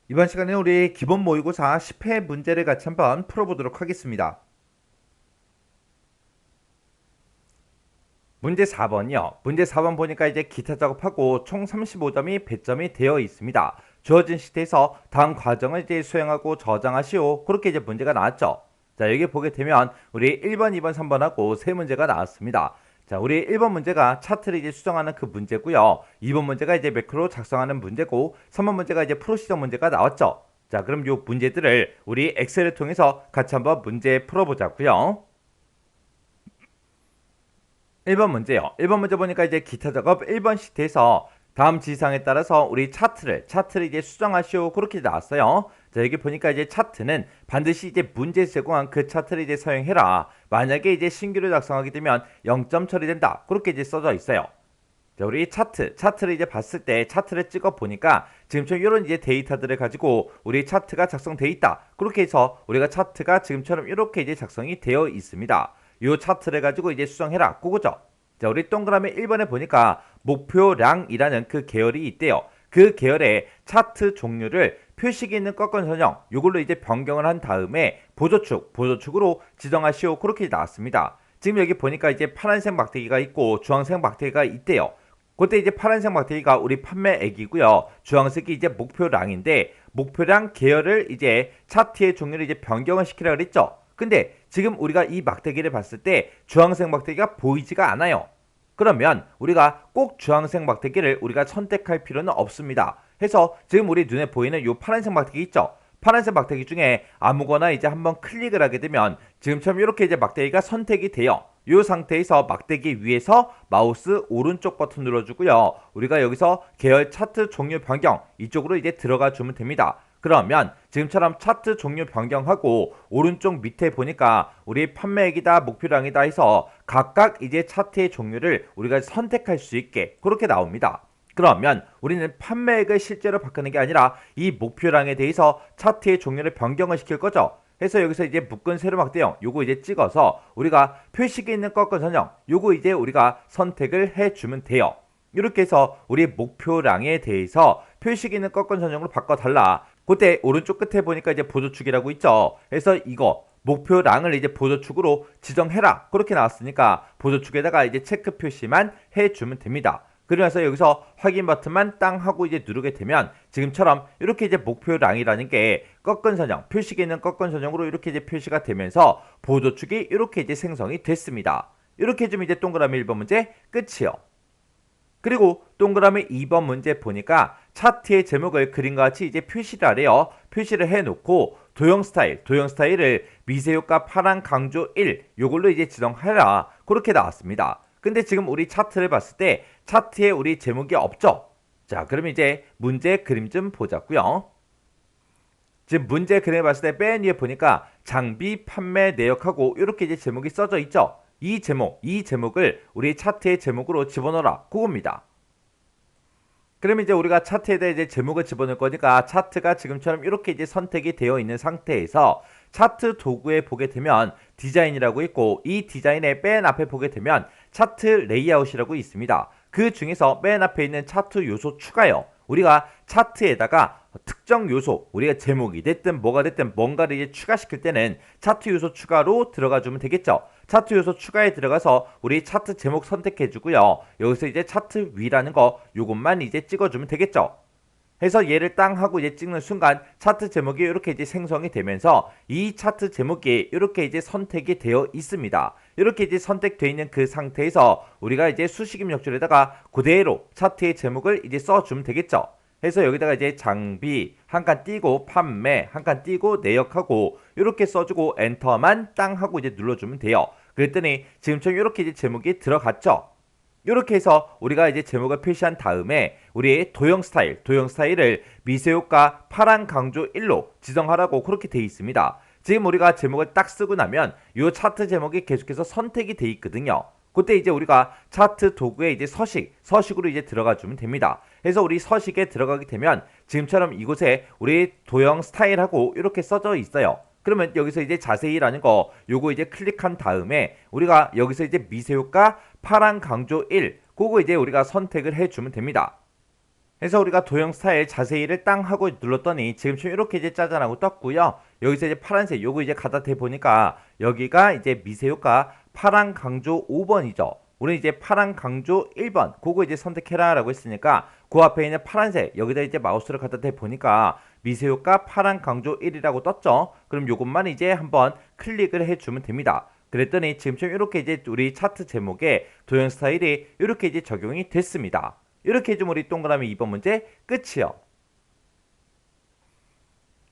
이번 시간에 우리 기본 모의고사 10회 문제를 같이 한번 풀어보도록 하겠습니다. 문제 4번이요. 문제 4번 보니까 이제 기타 작업하고 총 35점이 배점이 되어 있습니다. 주어진 시트에서 다음 과정을 이제 수행하고 저장하시오. 그렇게 이제 문제가 나왔죠. 자, 여기 보게 되면 우리 1번, 2번, 3번하고 세 문제가 나왔습니다. 자, 우리 1번 문제가 차트를 이제 수정하는 그 문제고요. 2번 문제가 이제 매크로 작성하는 문제고 3번 문제가 이제 프로시저 문제가 나왔죠. 자, 그럼 요 문제들을 우리 엑셀을 통해서 같이 한번 문제 풀어보자고요. 1번 문제요. 1번 문제 보니까 이제 기타 작업 1번 시트에서 다음 지시사항에 따라서 우리 차트를 이제 수정하시오. 그렇게 나왔어요. 자, 여기 보니까 이제 차트는 반드시 이제 문제에서 제공한 그 차트를 이제 사용해라. 만약에 이제 신규를 작성하게 되면 0점 처리된다. 그렇게 이제 써져 있어요. 자, 우리 차트를 이제 봤을 때 차트를 찍어 보니까 지금처럼 이런 이제 데이터들을 가지고 우리 차트가 작성돼 있다. 그렇게 해서 우리가 차트가 지금처럼 이렇게 이제 작성이 되어 있습니다. 요 차트를 가지고 이제 수정해라. 그거죠. 자, 우리 동그라미 1번에 보니까 목표량이라는 그 계열이 있대요. 그 계열의 차트 종류를 표식이 있는 꺾은 선형 요걸로 이제 변경을 한 다음에 보조축으로 지정하시오. 그렇게 나왔습니다. 지금 여기 보니까 이제 파란색 막대기가 있고 주황색 막대기가 있대요. 그때 이제 파란색 막대기가 우리 판매액이고요. 주황색이 이제 목표량인데 목표량 계열을 이제 차트의 종류를 이제 변경을 시키라 그랬죠. 근데 지금 우리가 이 막대기를 봤을 때 주황색 막대기가 보이지가 않아요. 그러면 우리가 꼭 주황색 막대기를 우리가 선택할 필요는 없습니다. 해서 지금 우리 눈에 보이는 이 파란색 막대기 있죠. 파란색 막대기 중에 아무거나 이제 한번 클릭을 하게 되면 지금처럼 이렇게 이제 막대기가 선택이 돼요. 이 상태에서 막대기 위에서 마우스 오른쪽 버튼 눌러주고요. 우리가 여기서 계열 차트 종류 변경 이쪽으로 이제 들어가 주면 됩니다. 그러면 지금처럼 차트 종류 변경하고 오른쪽 밑에 보니까 우리 판매액이다 목표량이다 해서 각각 이제 차트의 종류를 우리가 선택할 수 있게 그렇게 나옵니다. 그러면 우리는 판매액을 실제로 바꾸는 게 아니라 이 목표량에 대해서 차트의 종류를 변경을 시킬 거죠. 해서 여기서 이제 묶은 세로 막대형 요거 이제 찍어서 우리가 표식이 있는 꺾은 선형 요거 이제 우리가 선택을 해주면 돼요. 이렇게 해서 우리 목표량에 대해서 표식이 있는 꺾은 선형으로 바꿔달라. 그때 오른쪽 끝에 보니까 이제 보조축이라고 있죠. 그래서 이거 목표량을 이제 보조축으로 지정해라. 그렇게 나왔으니까 보조축에다가 이제 체크 표시만 해주면 됩니다. 그러면서 여기서 확인 버튼만 땅 하고 이제 누르게 되면 지금처럼 이렇게 이제 목표량이라는 게 꺾은 선형, 표식이 있는 꺾은 선형으로 이렇게 이제 표시가 되면서 보조축이 이렇게 이제 생성이 됐습니다. 이렇게 해주면 이제 동그라미 1번 문제 끝이요. 그리고 동그라미 2번 문제 보니까 차트의 제목을 그림과 같이 이제 표시를 하래요. 표시를 해놓고 도형 스타일을 미세효과 파란 강조 1 요걸로 이제 지정하라. 그렇게 나왔습니다. 근데 지금 우리 차트를 봤을 때 차트에 우리 제목이 없죠. 자, 그럼 이제 문제 그림 좀 보자고요. 지금 문제 그림을 봤을 때 맨 위에 보니까 장비 판매 내역하고 이렇게 이제 제목이 써져 있죠. 이 제목을 우리 차트의 제목으로 집어넣어라. 그겁니다. 그럼 이제 우리가 차트에 대해 이제 제목을 집어넣을 거니까 차트가 지금처럼 이렇게 이제 선택이 되어 있는 상태에서 차트 도구에 보게 되면 디자인이라고 있고 이 디자인의 맨 앞에 보게 되면 차트 레이아웃이라고 있습니다. 그 중에서 맨 앞에 있는 차트 요소 추가요. 우리가 차트에다가 특정 요소, 우리가 제목이 됐든 뭐가 됐든 뭔가를 이제 추가시킬 때는 차트 요소 추가로 들어가 주면 되겠죠. 차트 요소 추가에 들어가서 우리 차트 제목 선택해 주고요. 여기서 이제 차트 위라는 거 요것만 이제 찍어주면 되겠죠. 해서 얘를 땅 하고 이제 찍는 순간 차트 제목이 이렇게 이제 생성이 되면서 이 차트 제목이 이렇게 이제 선택이 되어 있습니다. 이렇게 이제 선택되어 있는 그 상태에서 우리가 이제 수식 입력줄에다가 그대로 차트의 제목을 이제 써주면 되겠죠. 해서 여기다가 이제 장비 한 칸 띄고 판매 한 칸 띄고 내역하고 이렇게 써주고 엔터만 땅 하고 이제 눌러주면 돼요. 그랬더니 지금처럼 이렇게 이제 제목이 들어갔죠. 이렇게 해서 우리가 이제 제목을 표시한 다음에 우리의 도형 스타일을 미세효과 파란 강조 1로 지정하라고 그렇게 되어 있습니다. 지금 우리가 제목을 딱 쓰고 나면 이 차트 제목이 계속해서 선택이 되어 있거든요. 그때 이제 우리가 차트 도구에 이제 서식으로 이제 들어가 주면 됩니다. 그래서 우리 서식에 들어가게 되면 지금처럼 이곳에 우리 도형 스타일하고 이렇게 써져 있어요. 그러면 여기서 이제 자세히라는 거 요거 이제 클릭한 다음에 우리가 여기서 이제 미세효과 파란 강조 1 그거 이제 우리가 선택을 해주면 됩니다. 해서 우리가 도형 스타일 자세히를 땅 하고 눌렀더니 지금처럼 이렇게 이제 짜잔하고 떴고요. 여기서 이제 파란색 요거 이제 갖다 대 보니까 여기가 이제 미세효과 파란 강조 5번이죠. 우리 이제 파란 강조 1번 그거 이제 선택해라 라고 했으니까 그 앞에 있는 파란색 여기다 이제 마우스를 갖다 대 보니까 미세효과 파란 강조 1이라고 떴죠. 그럼 요것만 이제 한번 클릭을 해주면 됩니다. 그랬더니 지금처럼 이렇게 이제 우리 차트 제목에 도형 스타일이 이렇게 이제 적용이 됐습니다. 이렇게 해주면 우리 동그라미 2번 문제 끝이요.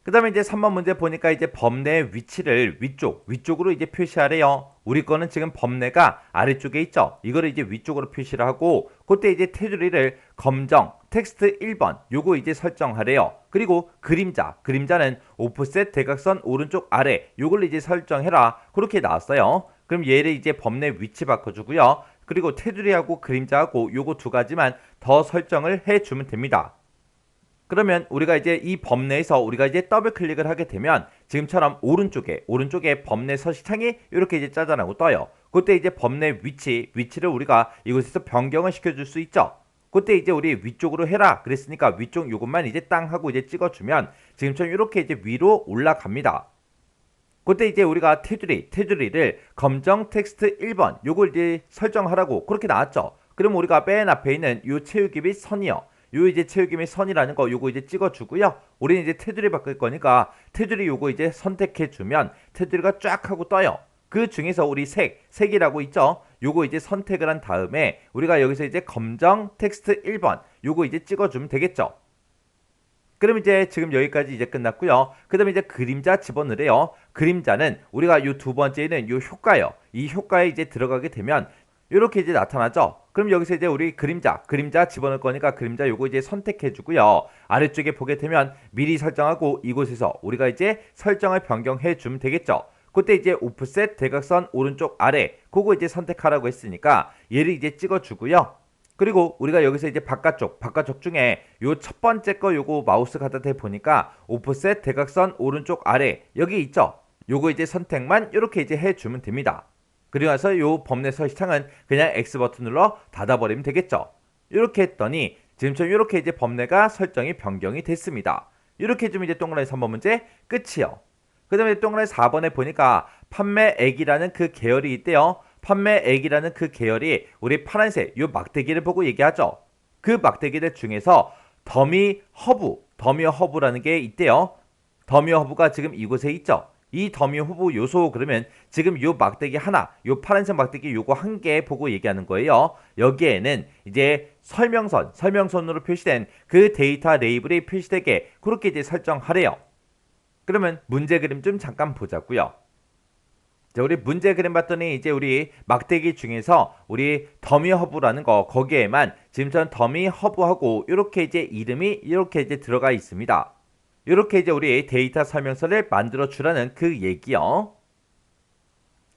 그 다음에 이제 3번 문제 보니까 이제 범례의 위치를 위쪽으로 이제 표시하래요. 우리 거는 지금 범례가 아래쪽에 있죠. 이거를 이제 위쪽으로 표시를 하고, 그때 이제 테두리를 검정, 텍스트 1번, 요거 이제 설정하래요. 그리고 그림자는 오프셋 대각선 오른쪽 아래, 요걸 이제 설정해라. 그렇게 나왔어요. 그럼 얘를 이제 범례 위치 바꿔주고요. 그리고 테두리하고 그림자하고 요거 두 가지만 더 설정을 해주면 됩니다. 그러면 우리가 이제 이 범례에서 우리가 이제 더블 클릭을 하게 되면 지금처럼 오른쪽에 범례 서식창이 이렇게 이제 짜잔하고 떠요. 그때 이제 범례 위치를 우리가 이곳에서 변경을 시켜줄 수 있죠. 그때 이제 우리 위쪽으로 해라 그랬으니까 위쪽 요것만 이제 땅 하고 이제 찍어주면 지금처럼 이렇게 이제 위로 올라갑니다. 그때 이제 우리가 테두리를 검정 텍스트 1번 요걸 이제 설정하라고 그렇게 나왔죠. 그럼 우리가 맨 앞에 있는 요 채우기 및 선이요. 요 이제 채우기 및 선이라는 거 요거 이제 찍어주고요. 우리는 이제 테두리 바꿀 거니까 테두리 요거 이제 선택해주면 테두리가 쫙 하고 떠요. 그 중에서 우리 색이라고 있죠. 요거 이제 선택을 한 다음에 우리가 여기서 이제 검정 텍스트 1번 요거 이제 찍어주면 되겠죠. 그럼 이제 지금 여기까지 이제 끝났고요. 그 다음에 이제 그림자 집어넣으래요. 그림자는 우리가 요 두 번째는 요 효과요. 이 효과에 이제 들어가게 되면 이렇게 이제 나타나죠. 그럼 여기서 이제 우리 그림자 집어넣을 거니까 그림자 요거 이제 선택해 주고요. 아래쪽에 보게 되면 미리 설정하고 이곳에서 우리가 이제 설정을 변경해 주면 되겠죠. 그때 이제 오프셋 대각선 오른쪽 아래 그거 이제 선택하라고 했으니까 얘를 이제 찍어 주고요. 그리고 우리가 여기서 이제 바깥쪽 중에 요 첫 번째 거 요거 마우스 갖다 대 보니까 오프셋 대각선 오른쪽 아래 여기 있죠. 요거 이제 선택만 이렇게 이제 해 주면 됩니다. 그리고 나서 요 범례 서식창은 그냥 X 버튼 눌러 닫아버리면 되겠죠. 이렇게 했더니 지금처럼 이렇게 이제 범례가 설정이 변경이 됐습니다. 이렇게 해주면 이제 동그라미 3번 문제 끝이요. 그 다음에 동그라미 4번에 보니까 판매액이라는 그 계열이 있대요. 판매액이라는 그 계열이 우리 파란색 요 막대기를 보고 얘기하죠. 그 막대기들 중에서 더미 허브라는 게 있대요. 더미 허브가 지금 이곳에 있죠. 이 더미 허브 요소 그러면 지금 요 막대기 하나, 요 파란색 막대기 요거 한 개 보고 얘기하는 거예요. 여기에는 이제 설명선으로 표시된 그 데이터 레이블이 표시되게 그렇게 이제 설정하래요. 그러면 문제 그림 좀 잠깐 보자고요. 자, 우리 문제 그림 봤더니 이제 우리 막대기 중에서 우리 더미 허브라는 거 거기에만 지금처럼 더미 허브하고 이렇게 이제 이름이 이렇게 이제 들어가 있습니다. 이렇게 이제 우리 데이터 설명서를 만들어 주라는 그 얘기요.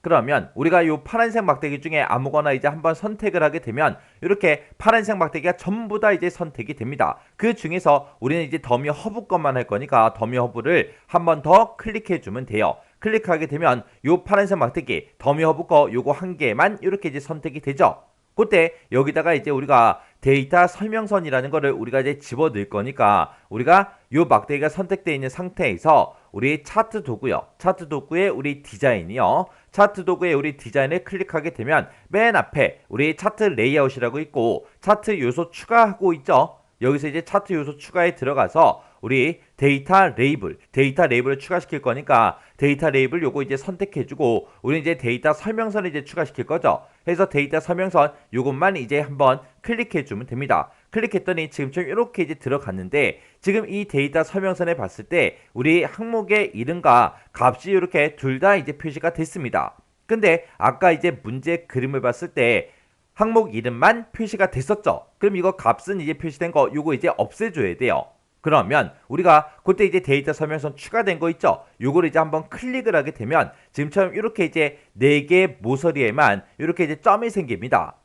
그러면 우리가 이 파란색 막대기 중에 아무거나 이제 한번 선택을 하게 되면 이렇게 파란색 막대기가 전부 다 이제 선택이 됩니다. 그 중에서 우리는 이제 더미 허브 것만 할 거니까 더미 허브를 한번 더 클릭해 주면 돼요. 클릭하게 되면 이 파란색 막대기 더미 허브 거 요거 한 개만 이렇게 이제 선택이 되죠. 그때 여기다가 이제 우리가 데이터 설명선이라는 거를 우리가 이제 집어넣을 거니까 우리가 요 막대기가 선택되어 있는 상태에서 우리 차트 도구에 우리 디자인이요. 차트 도구에 우리 디자인을 클릭하게 되면 맨 앞에 우리 차트 레이아웃이라고 있고 차트 요소 추가하고 있죠. 여기서 이제 차트 요소 추가에 들어가서 우리 데이터 레이블을 추가시킬 거니까 데이터 레이블 요거 이제 선택해주고 우리 이제 데이터 설명선을 이제 추가시킬 거죠. 해서 데이터 설명선 요것만 이제 한번 클릭해주면 됩니다. 클릭했더니 지금처럼 이렇게 이제 들어갔는데 지금 이 데이터 설명선에 봤을 때 우리 항목의 이름과 값이 이렇게 둘 다 이제 표시가 됐습니다. 근데 아까 이제 문제 그림을 봤을 때 항목 이름만 표시가 됐었죠. 그럼 이거 값은 이제 표시된 거 요거 이제 없애줘야 돼요. 그러면 우리가 그때 이제 데이터 설명선 추가된 거 있죠. 요거를 이제 한번 클릭을 하게 되면 지금처럼 이렇게 이제 4개 모서리에만 이렇게 이제 점이 생깁니다.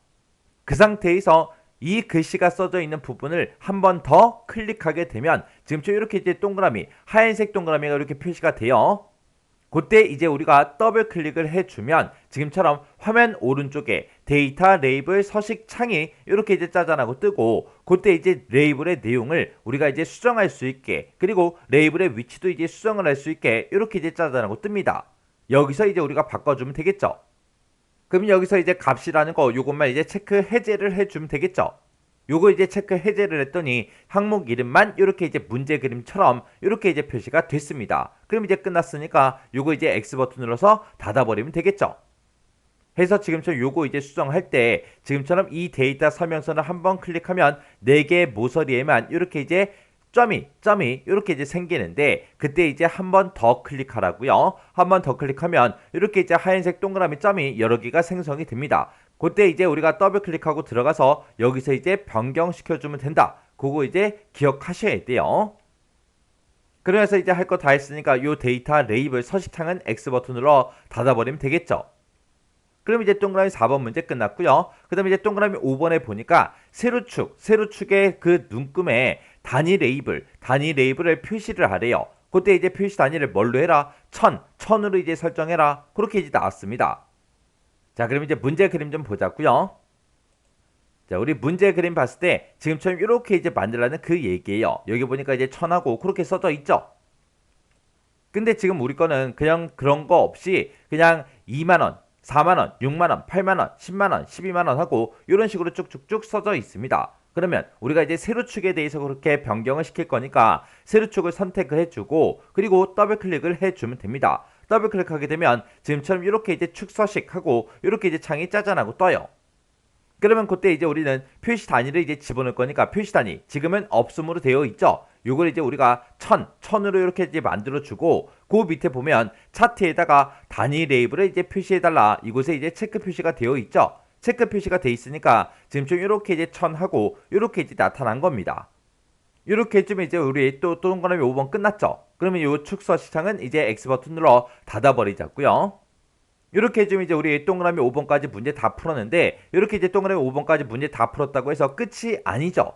그 상태에서 이 글씨가 써져 있는 부분을 한번 더 클릭하게 되면 지금처럼 이렇게 이제 동그라미 하얀색 동그라미가 이렇게 표시가 돼요. 그때 이제 우리가 더블 클릭을 해주면 지금처럼 화면 오른쪽에 데이터 레이블 서식 창이 이렇게 이제 짜잔하고 뜨고, 그때 이제 레이블의 내용을 우리가 이제 수정할 수 있게, 그리고 레이블의 위치도 이제 수정을 할 수 있게 이렇게 이제 짜잔하고 뜹니다. 여기서 이제 우리가 바꿔주면 되겠죠. 그럼 여기서 이제 값이라는 거 요것만 이제 체크 해제를 해주면 되겠죠. 요거 이제 체크 해제를 했더니 항목 이름만 이렇게 이제 문제 그림처럼 이렇게 이제 표시가 됐습니다. 그럼 이제 끝났으니까 요거 이제 X 버튼 눌러서 닫아버리면 되겠죠. 해서 지금처럼 요거 이제 수정할 때 지금처럼 이 데이터 설명서를 한번 클릭하면 4개의 모서리에만 이렇게 이제 점이 이렇게 이제 생기는데, 그때 이제 한 번 더 클릭하라고요. 한 번 더 클릭하면 이렇게 이제 하얀색 동그라미 점이 여러 개가 생성이 됩니다. 그때 이제 우리가 더블 클릭하고 들어가서 여기서 이제 변경시켜주면 된다. 그거 이제 기억하셔야 돼요. 그래서 이제 할 거 다 했으니까 요 데이터 레이블 서식창은 X 버튼으로 닫아버리면 되겠죠. 그럼 이제 동그라미 4번 문제 끝났고요. 그 다음에 이제 동그라미 5번에 보니까 세로축의 그 눈금에 단위 레이블을 표시를 하래요. 그때 이제 표시 단위를 뭘로 해라? 1000으로 이제 설정해라. 그렇게 이제 나왔습니다. 자, 그럼 이제 문제 그림 좀 보자고요. 자, 우리 문제 그림 봤을 때 지금처럼 이렇게 이제 만들라는 그 얘기예요. 여기 보니까 이제 1000하고 그렇게 써져 있죠. 근데 지금 우리 거는 그냥 그런 거 없이 그냥 2만원, 4만원, 6만원, 8만원, 10만원, 12만원 하고 이런 식으로 쭉쭉쭉 써져 있습니다. 그러면 우리가 이제 세로축에 대해서 그렇게 변경을 시킬 거니까 세로축을 선택을 해주고, 그리고 더블 클릭을 해주면 됩니다. 더블 클릭하게 되면 지금처럼 이렇게 이제 축 서식하고 이렇게 이제 창이 짜잔하고 떠요. 그러면 그때 이제 우리는 표시 단위를 이제 집어넣을 거니까 표시 단위 지금은 없음으로 되어 있죠. 요걸 이제 우리가 1000으로 이렇게 이제 만들어주고, 그 밑에 보면 차트에다가 단위 레이블을 이제 표시해달라. 이곳에 이제 체크 표시가 되어 있죠. 체크 표시가 되어 있으니까 지금 좀 이렇게 이제 1000하고 이렇게 이제 나타난 겁니다. 이렇게 해주면 이제 우리 또 동그라미 5번 끝났죠. 그러면 이 축서 시장은 이제 X 버튼 눌러 닫아버리자고요. 이렇게 해주면 이제 우리 동그라미 5번까지 문제 다 풀었는데, 이렇게 이제 동그라미 5번까지 문제 다 풀었다고 해서 끝이 아니죠.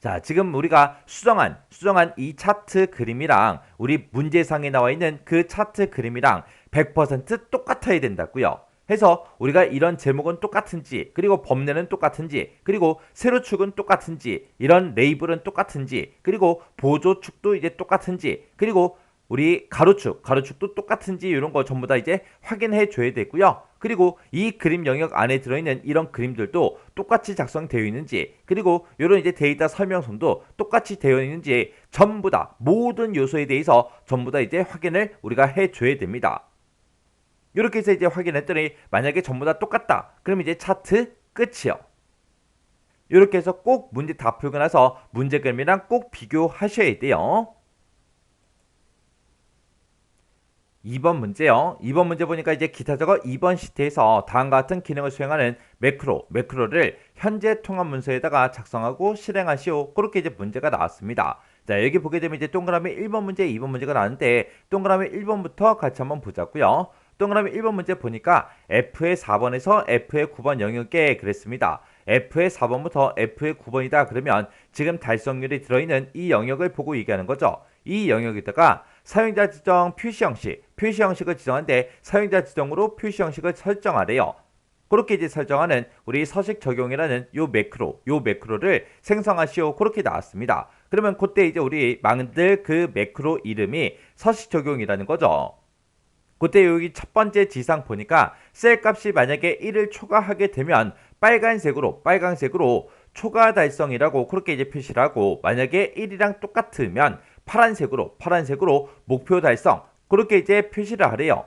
자, 지금 우리가 수정한 이 차트 그림이랑 우리 문제상에 나와 있는 그 차트 그림이랑 100% 똑같아야 된다고요. 해서 우리가 이런 제목은 똑같은지, 그리고 범례는 똑같은지, 그리고 세로축은 똑같은지, 이런 레이블은 똑같은지, 그리고 보조축도 이제 똑같은지, 그리고 우리 가로축도 똑같은지 이런 거 전부 다 이제 확인해 줘야 되고요. 그리고 이 그림 영역 안에 들어있는 이런 그림들도 똑같이 작성되어 있는지, 그리고 이런 이제 데이터 설명서도 똑같이 되어 있는지 전부 다 모든 요소에 대해서 전부 다 이제 확인을 우리가 해 줘야 됩니다. 이렇게 해서 이제 확인했더니 만약에 전부 다 똑같다. 그럼 이제 차트 끝이요. 이렇게 해서 꼭 문제 다 풀고 나서 문제 그림이랑 꼭 비교하셔야 돼요. 2번 문제요. 2번 문제 보니까 이제 기타 적어 2번 시트에서 다음과 같은 기능을 수행하는 매크로를 현재 통합 문서에다가 작성하고 실행하시오. 그렇게 이제 문제가 나왔습니다. 자, 여기 보게 되면 이제 동그라미 1번 문제, 2번 문제가 나왔는데 동그라미 1번부터 같이 한번 보자고요. 동그라미 1번 문제 보니까 F의 4번에서 F의 9번 영역에 그랬습니다. F의 4번부터 F의 9번이다 그러면 지금 달성률이 들어있는 이 영역을 보고 얘기하는 거죠. 이 영역에다가 사용자 지정 표시 형식을 지정하는데 사용자 지정으로 표시 형식을 설정하래요. 그렇게 이제 설정하는 우리 서식 적용이라는 요 매크로를 생성하시오. 그렇게 나왔습니다. 그러면 그때 이제 우리 만들 그 매크로 이름이 서식 적용이라는 거죠. 그때 여기 첫 번째 지상 보니까 셀 값이 만약에 1을 초과하게 되면 빨간색으로 초과 달성이라고 그렇게 이제 표시를 하고, 만약에 1이랑 똑같으면 파란색으로 목표 달성 그렇게 이제 표시를 하래요.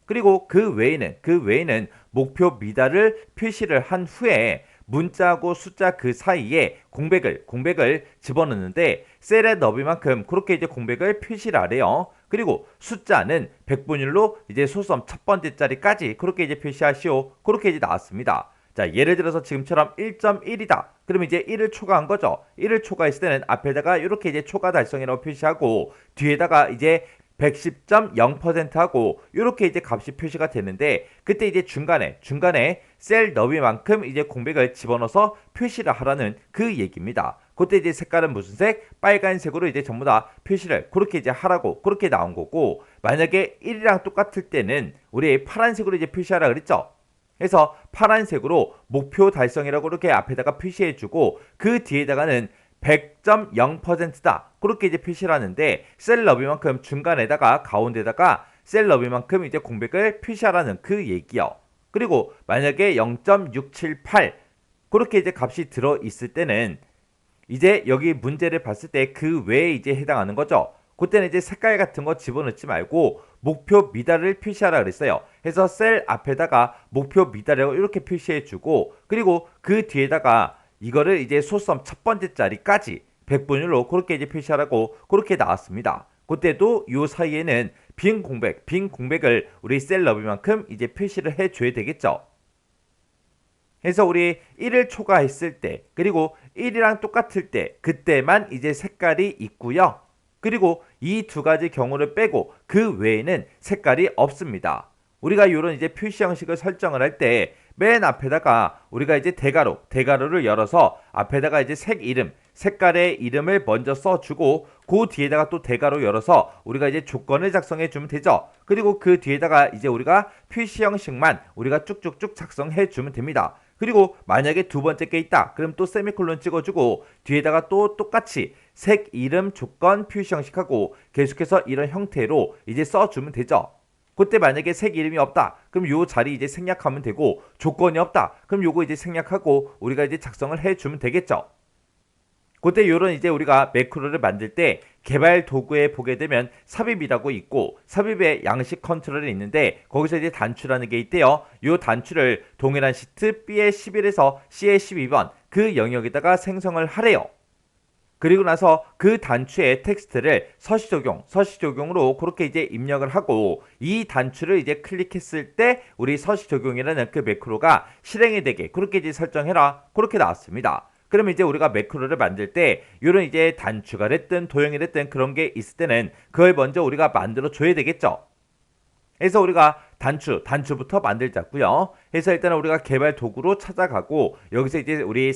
그리고 그 외에는 목표 미달을 표시를 한 후에 문자하고 숫자 그 사이에 공백을 집어넣는데 셀의 너비만큼 그렇게 이제 공백을 표시를 하래요. 그리고 숫자는 백분율로 이제 소수점 첫 번째 자리까지 그렇게 이제 표시하시오. 그렇게 이제 나왔습니다. 자, 예를 들어서 지금처럼 1.1이다. 그러면 이제 1을 초과한 거죠. 1을 초과했을 때는 앞에다가 이렇게 이제 초과 달성이라고 표시하고 뒤에다가 이제 110.0% 하고 이렇게 이제 값이 표시가 되는데, 그때 이제 중간에 셀 너비만큼 이제 공백을 집어넣어서 표시를 하라는 그 얘기입니다. 그때 이제 색깔은 무슨 색? 빨간색으로 이제 전부 다 표시를 그렇게 이제 하라고 그렇게 나온 거고, 만약에 1이랑 똑같을 때는 우리 파란색으로 이제 표시하라 그랬죠. 그래서 파란색으로 목표 달성이라고 이렇게 앞에다가 표시해주고 그 뒤에다가는 100.0%다 그렇게 이제 표시를 하는데, 셀 너비만큼 중간에다가 가운데다가 셀 너비만큼 이제 공백을 표시하라는 그 얘기요. 그리고 만약에 0.678 그렇게 이제 값이 들어 있을 때는 이제 여기 문제를 봤을 때 그 외에 이제 해당하는 거죠. 그때는 이제 색깔 같은 거 집어넣지 말고 목표 미달을 표시하라 그랬어요. 그래서 셀 앞에다가 목표 미달이라고 이렇게 표시해주고, 그리고 그 뒤에다가 이거를 이제 소섬 첫 번째 자리까지 100분율로 그렇게 이제 표시하라고 그렇게 나왔습니다. 그때도 이 사이에는 빈 공백을 우리 셀 너비만큼 이제 표시를 해줘야 되겠죠. 그래서 우리 1을 초과했을 때, 그리고 1이랑 똑같을 때 그때만 이제 색깔이 있고요. 그리고 이 두 가지 경우를 빼고 그 외에는 색깔이 없습니다. 우리가 이런 이제 표시 형식을 설정을 할 때 맨 앞에다가 우리가 이제 대괄호를 열어서 앞에다가 이제 색깔의 이름을 먼저 써주고 그 뒤에다가 또 대괄호 열어서 우리가 이제 조건을 작성해 주면 되죠. 그리고 그 뒤에다가 이제 우리가 표시 형식만 우리가 쭉쭉쭉 작성해 주면 됩니다. 그리고 만약에 두 번째 게 있다 그럼 또 세미콜론 찍어주고 뒤에다가 또 똑같이 색 이름 조건 표시 형식하고 계속해서 이런 형태로 이제 써주면 되죠. 그때 만약에 색 이름이 없다 그럼 요 자리 이제 생략하면 되고, 조건이 없다 그럼 요거 이제 생략하고 우리가 이제 작성을 해주면 되겠죠. 그때 요런 이제 우리가 매크로를 만들 때 개발 도구에 보게 되면 삽입이라고 있고, 삽입에 양식 컨트롤이 있는데 거기서 이제 단추라는 게 있대요. 요 단추를 동일한 시트 B의 11에서 C의 12번 그 영역에다가 생성을 하래요. 그리고 나서 그 단추의 텍스트를 서식 적용으로 그렇게 이제 입력을 하고, 이 단추를 이제 클릭했을 때 우리 서식 적용이라는 그 매크로가 실행이 되게 그렇게 이제 설정해라 그렇게 나왔습니다. 그러면 이제 우리가 매크로를 만들 때 이런 이제 단추가 됐든 도형이 됐든 그런 게 있을 때는 그걸 먼저 우리가 만들어 줘야 되겠죠. 그래서 우리가 단추부터 만들자고요. 그래서 일단은 우리가 개발 도구로 찾아가고 여기서 이제 우리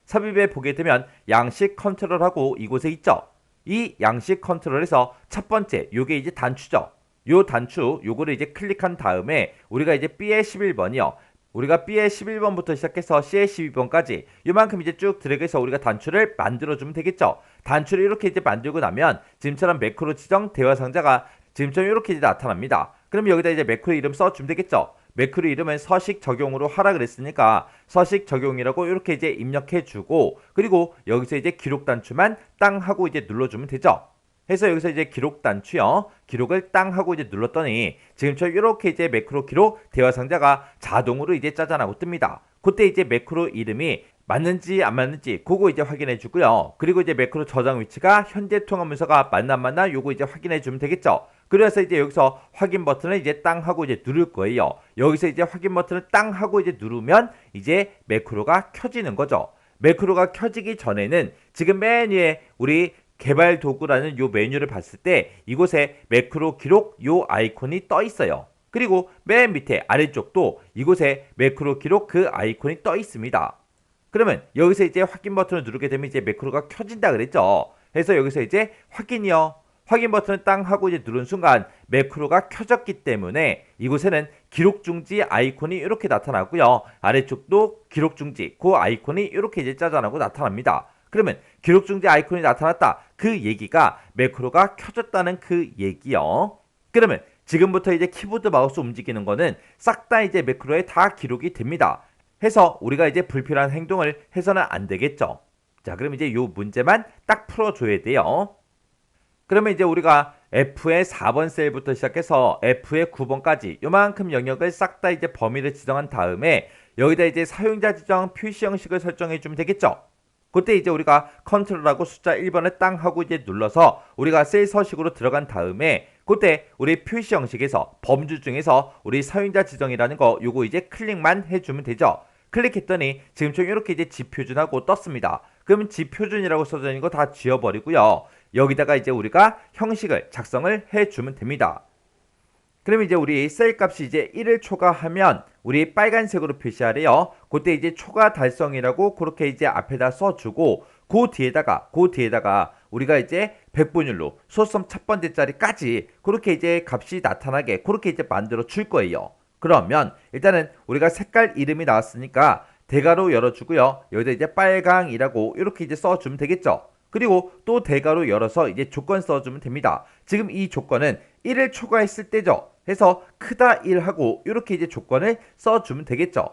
삽입에 보게 되면 양식 컨트롤하고 이곳에 있죠. 이 양식 컨트롤에서 첫 번째 요게 이제 단추죠. 요 단추 요거를 이제 클릭한 다음에 우리가 이제 B의 11번이요. 우리가 B의 11번부터 시작해서 C의 12번까지 요만큼 이제 쭉 드래그해서 우리가 단추를 만들어주면 되겠죠. 단추를 이렇게 이제 만들고 나면 지금처럼 매크로 지정 대화 상자가 지금처럼 이렇게 이제 나타납니다. 그럼 여기다 이제 매크로 이름 써주면 되겠죠. 매크로 이름은 서식 적용으로 하라 그랬으니까 서식 적용이라고 이렇게 이제 입력해주고, 그리고 여기서 이제 기록 단추만 땅 하고 이제 눌러주면 되죠. 해서 여기서 이제 기록 단추요. 기록을 땅 하고 이제 눌렀더니 지금처럼 이렇게 이제 매크로 기록 대화 상자가 자동으로 이제 짜잔하고 뜹니다. 그때 이제 매크로 이름이 맞는지 안 맞는지 그거 이제 확인해 주고요. 그리고 이제 매크로 저장 위치가 현재 통합 문서가 맞나 안 맞나 요거 이제 확인해 주면 되겠죠. 그래서 이제 여기서 확인 버튼을 이제 땅 하고 이제 누를 거예요. 여기서 이제 확인 버튼을 땅 하고 이제 누르면 이제 매크로가 켜지는 거죠. 매크로가 켜지기 전에는 지금 맨 위에 우리 개발 도구라는 요 메뉴를 봤을 때 이곳에 매크로 기록 요 아이콘이 떠 있어요. 그리고 맨 밑에 아래쪽도 이곳에 매크로 기록 그 아이콘이 떠 있습니다. 그러면 여기서 이제 확인 버튼을 누르게 되면 이제 매크로가 켜진다 그랬죠. 그래서 여기서 이제 확인이요. 확인 버튼을 땅 하고 이제 누른 순간 매크로가 켜졌기 때문에 이곳에는 기록 중지 아이콘이 이렇게 나타나고요. 아래쪽도 기록 중지 그 아이콘이 이렇게 이제 짜잔하고 나타납니다. 그러면 기록 중지 아이콘이 나타났다. 그 얘기가 매크로가 켜졌다는 그 얘기요. 그러면 지금부터 이제 키보드 마우스 움직이는 거는 싹 다 이제 매크로에 다 기록이 됩니다. 해서 우리가 이제 불필요한 행동을 해서는 안 되겠죠. 자, 그럼 이제 요 문제만 딱 풀어줘야 돼요. 그러면 이제 우리가 F의 4번 셀부터 시작해서 F의 9번까지 요만큼 영역을 싹 다 이제 범위를 지정한 다음에 여기다 이제 사용자 지정 표시 형식을 설정해 주면 되겠죠. 그때 이제 우리가 컨트롤하고 숫자 1번을 땅 하고 이제 눌러서 우리가 셀 서식으로 들어간 다음에 그때 우리 표시 형식에서 범주 중에서 우리 사용자 지정이라는 거 요거 이제 클릭만 해주면 되죠. 클릭했더니 지금처럼 이렇게 이제 지표준하고 떴습니다. 그러면 지표준이라고 써져 있는 거 다 지워버리고요. 여기다가 이제 우리가 형식을 작성을 해주면 됩니다. 그러면 이제 우리 셀 값이 이제 1을 초과하면 우리 빨간색으로 표시하래요. 그때 이제 초과 달성이라고 그렇게 이제 앞에다 써주고 그 뒤에다가 우리가 이제 백분율로 소수점 첫 번째 자리까지 그렇게 이제 값이 나타나게 그렇게 이제 만들어 줄 거예요. 그러면 일단은 우리가 색깔 이름이 나왔으니까 대괄호 열어주고요. 여기다 이제 빨강이라고 이렇게 이제 써주면 되겠죠. 그리고 또 대괄호 열어서 이제 조건 써주면 됩니다. 지금 이 조건은 1을 초과했을 때죠. 해서 크다 1하고 이렇게 이제 조건을 써주면 되겠죠.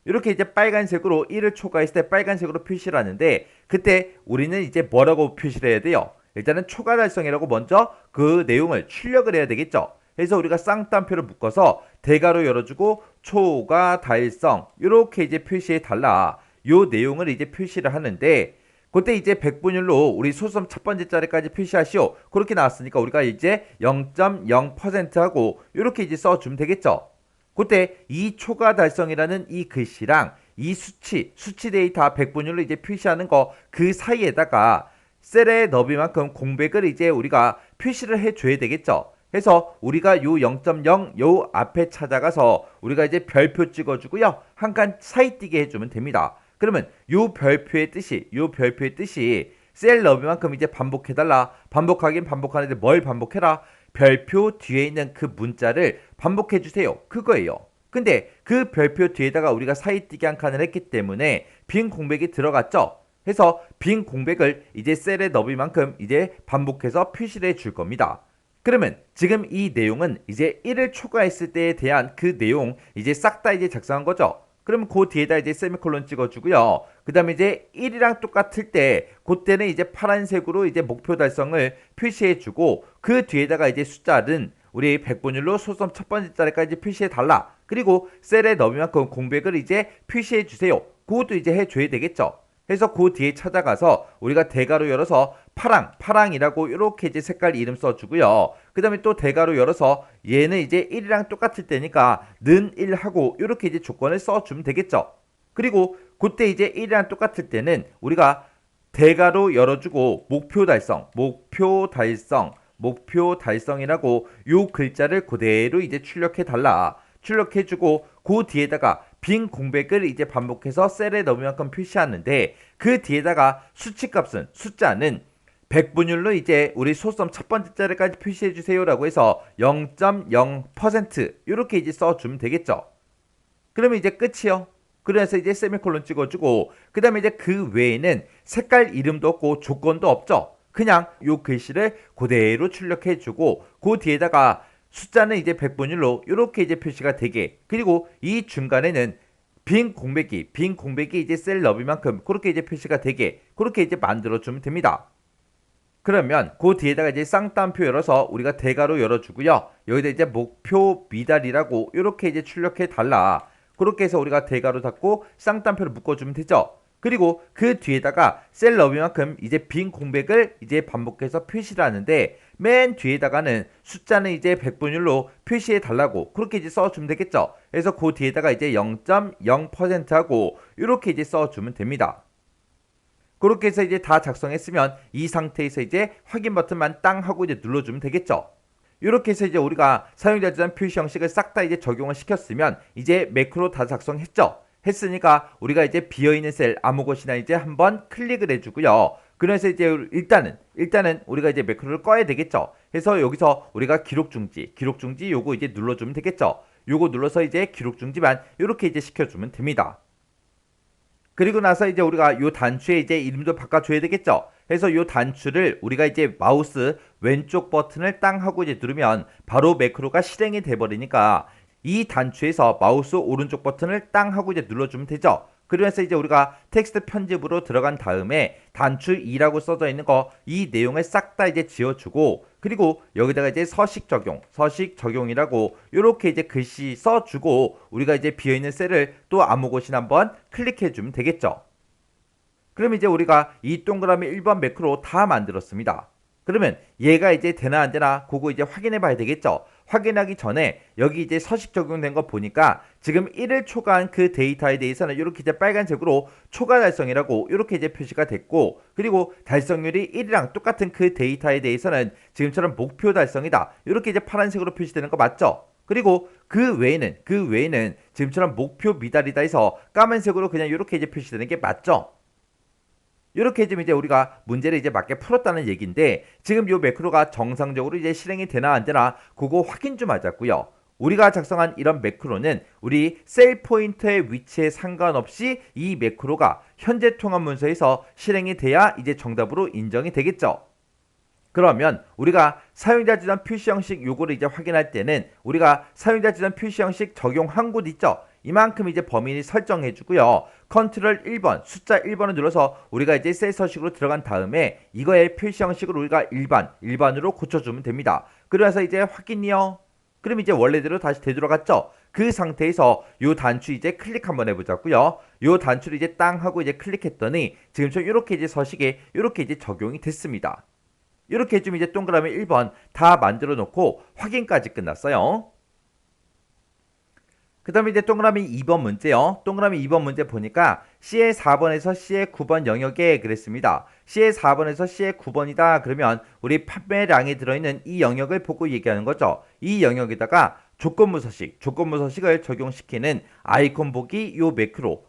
이렇게 이제 빨간색으로 1을 초과했을 때 빨간색으로 표시를 하는데 그때 우리는 이제 뭐라고 표시를 해야 돼요? 일단은 초과 달성이라고 먼저 그 내용을 출력을 해야 되겠죠. 그래서 우리가 쌍따옴표를 묶어서 대괄호 열어주고 초과 달성 이렇게 이제 표시해 달라. 요 내용을 이제 표시를 하는데 그때 이제 백분율로 우리 소수점 첫 번째 자리까지 표시하시오. 그렇게 나왔으니까 우리가 이제 0.0% 하고 이렇게 이제 써주면 되겠죠. 그때 이 초과 달성이라는 이 글씨랑 이 수치 데이터 백분율로 이제 표시하는 거 그 사이에다가 셀의 너비만큼 공백을 이제 우리가 표시를 해줘야 되겠죠. 그래서 우리가 요 0.0 요 앞에 찾아가서 우리가 이제 별표 찍어주고요. 한 칸 사이 띄게 해주면 됩니다. 그러면 요 별표의 뜻이 셀 너비만큼 이제 반복해달라. 반복하긴 반복하는데 뭘 반복해라? 별표 뒤에 있는 그 문자를 반복해주세요. 그거예요. 근데 그 별표 뒤에다가 우리가 사이뛰기 한 칸을 했기 때문에 빈 공백이 들어갔죠. 해서 빈 공백을 이제 셀의 너비만큼 이제 반복해서 표시를 해줄 겁니다. 그러면 지금 이 내용은 이제 1을 초과했을 때에 대한 그 내용 이제 싹 다 이제 작성한 거죠. 그럼 그 뒤에다 이제 세미콜론 찍어주고요. 그 다음에 이제 1이랑 똑같을 때 그때는 이제 파란색으로 이제 목표 달성을 표시해주고 그 뒤에다가 이제 숫자는 우리 백분율로 소수점 첫 번째 자리까지 표시해 달라. 그리고 셀의 너비만큼 공백을 이제 표시해 주세요. 그것도 이제 해줘야 되겠죠. 그래서 그 뒤에 찾아가서 우리가 대괄호 열어서 파랑이라고 이렇게 이제 색깔 이름 써주고요. 그 다음에 또 대괄호 열어서 얘는 이제 1이랑 똑같을 때니까 는 1하고 이렇게 이제 조건을 써주면 되겠죠. 그리고 그때 이제 1이랑 똑같을 때는 우리가 대괄호 열어주고 목표 달성이라고 요 글자를 그대로 이제 출력해 달라. 출력해주고 그 뒤에다가 빈 공백을 이제 반복해서 셀에 넣으만큼 표시하는데 그 뒤에다가 숫자는 백분율로 이제 우리 소수점 첫 번째 자리까지 표시해 주세요라고 해서 0.0% 이렇게 이제 써주면 되겠죠. 그러면 이제 끝이요. 그래서 이제 세미콜론 찍어주고 그 다음에 이제 그 외에는 색깔 이름도 없고 조건도 없죠. 그냥 요 글씨를 그대로 출력해주고 그 뒤에다가 숫자는 이제 백분율로 이렇게 이제 표시가 되게 그리고 이 중간에는 빈 공백이 이제 셀 너비만큼 그렇게 이제 표시가 되게 그렇게 이제 만들어주면 됩니다. 그러면 그 뒤에다가 이제 쌍따옴표 열어서 우리가 대괄호 열어주고요. 여기다 이제 목표 미달이라고 이렇게 이제 출력해 달라. 그렇게 해서 우리가 대괄호 닫고 쌍따옴표를 묶어주면 되죠. 그리고 그 뒤에다가 셀 너비만큼 이제 빈 공백을 이제 반복해서 표시를 하는데 맨 뒤에다가는 숫자는 이제 백분율로 표시해 달라고 그렇게 이제 써주면 되겠죠. 그래서 그 뒤에다가 이제 0.0% 하고 이렇게 이제 써주면 됩니다. 그렇게 해서 이제 다 작성했으면 이 상태에서 이제 확인 버튼만 땅 하고 이제 눌러주면 되겠죠. 이렇게 해서 이제 우리가 사용자 지정 표시 형식을 싹 다 이제 적용을 시켰으면 이제 매크로 다 작성했죠. 했으니까 우리가 이제 비어있는 셀 아무 곳이나 이제 한번 클릭을 해주고요. 그래서 이제 일단은 우리가 이제 매크로를 꺼야 되겠죠. 그래서 여기서 우리가 기록 중지 요거 이제 눌러주면 되겠죠. 요거 눌러서 이제 기록 중지만 이렇게 이제 시켜주면 됩니다. 그리고 나서 이제 우리가 요 단추에 이제 이름도 바꿔줘야 되겠죠. 그래서 요 단추를 우리가 이제 마우스 왼쪽 버튼을 땅 하고 이제 누르면 바로 매크로가 실행이 돼버리니까 이 단추에서 마우스 오른쪽 버튼을 땅 하고 이제 눌러주면 되죠. 그러면서 이제 우리가 텍스트 편집으로 들어간 다음에 단추 2라고 써져 있는 거 이 내용을 싹 다 이제 지워주고 그리고 여기다가 이제 서식 적용이라고 이렇게 이제 글씨 써주고 우리가 이제 비어있는 셀을 또 아무 곳이나 한번 클릭해주면 되겠죠. 그럼 이제 우리가 이 동그라미 1번 매크로 다 만들었습니다. 그러면 얘가 이제 되나 안 되나 그거 이제 확인해 봐야 되겠죠. 확인하기 전에 여기 이제 서식 적용된 거 보니까 지금 1을 초과한 그 데이터에 대해서는 이렇게 이제 빨간색으로 초과 달성이라고 이렇게 이제 표시가 됐고 그리고 달성률이 1이랑 똑같은 그 데이터에 대해서는 지금처럼 목표 달성이다 이렇게 이제 파란색으로 표시되는 거 맞죠? 그리고 그 외에는 지금처럼 목표 미달이다 해서 까만색으로 그냥 이렇게 이제 표시되는 게 맞죠? 이렇게 좀 이제 우리가 문제를 이제 맞게 풀었다는 얘기인데 지금 요 매크로가 정상적으로 이제 실행이 되나 안 되나 그거 확인 좀 하자고요. 우리가 작성한 이런 매크로는 우리 셀 포인터의 위치에 상관없이 이 매크로가 현재 통합 문서에서 실행이 돼야 이제 정답으로 인정이 되겠죠. 그러면 우리가 사용자 지정 표시 형식 요거를 이제 확인할 때는 우리가 사용자 지정 표시 형식 적용한 곳 있죠. 이만큼 이제 범인이 설정해 주고요. 컨트롤 1번 숫자 1번을 눌러서 우리가 이제 셀 서식으로 들어간 다음에 이거의 표시 형식을 우리가 일반으로 고쳐주면 됩니다. 그래서 이제 확인이요. 그럼 이제 원래대로 다시 되돌아갔죠. 그 상태에서 요 단추 이제 클릭 한번 해보자고요. 요 단추를 이제 땅 하고 이제 클릭했더니 지금처럼 이렇게 이제 서식에 이렇게 이제 적용이 됐습니다. 이렇게 좀 이제 동그라미 1번 다 만들어 놓고 확인까지 끝났어요. 그 다음에 이제 동그라미 2번 문제요. 동그라미 2번 문제 보니까 C의 4번에서 C의 9번 영역에 그랬습니다. C의 4번에서 C의 9번이다. 그러면 우리 판매량에 들어있는 이 영역을 보고 얘기하는 거죠. 이 영역에다가 조건부 서식을 적용시키는 아이콘 보기 요 매크로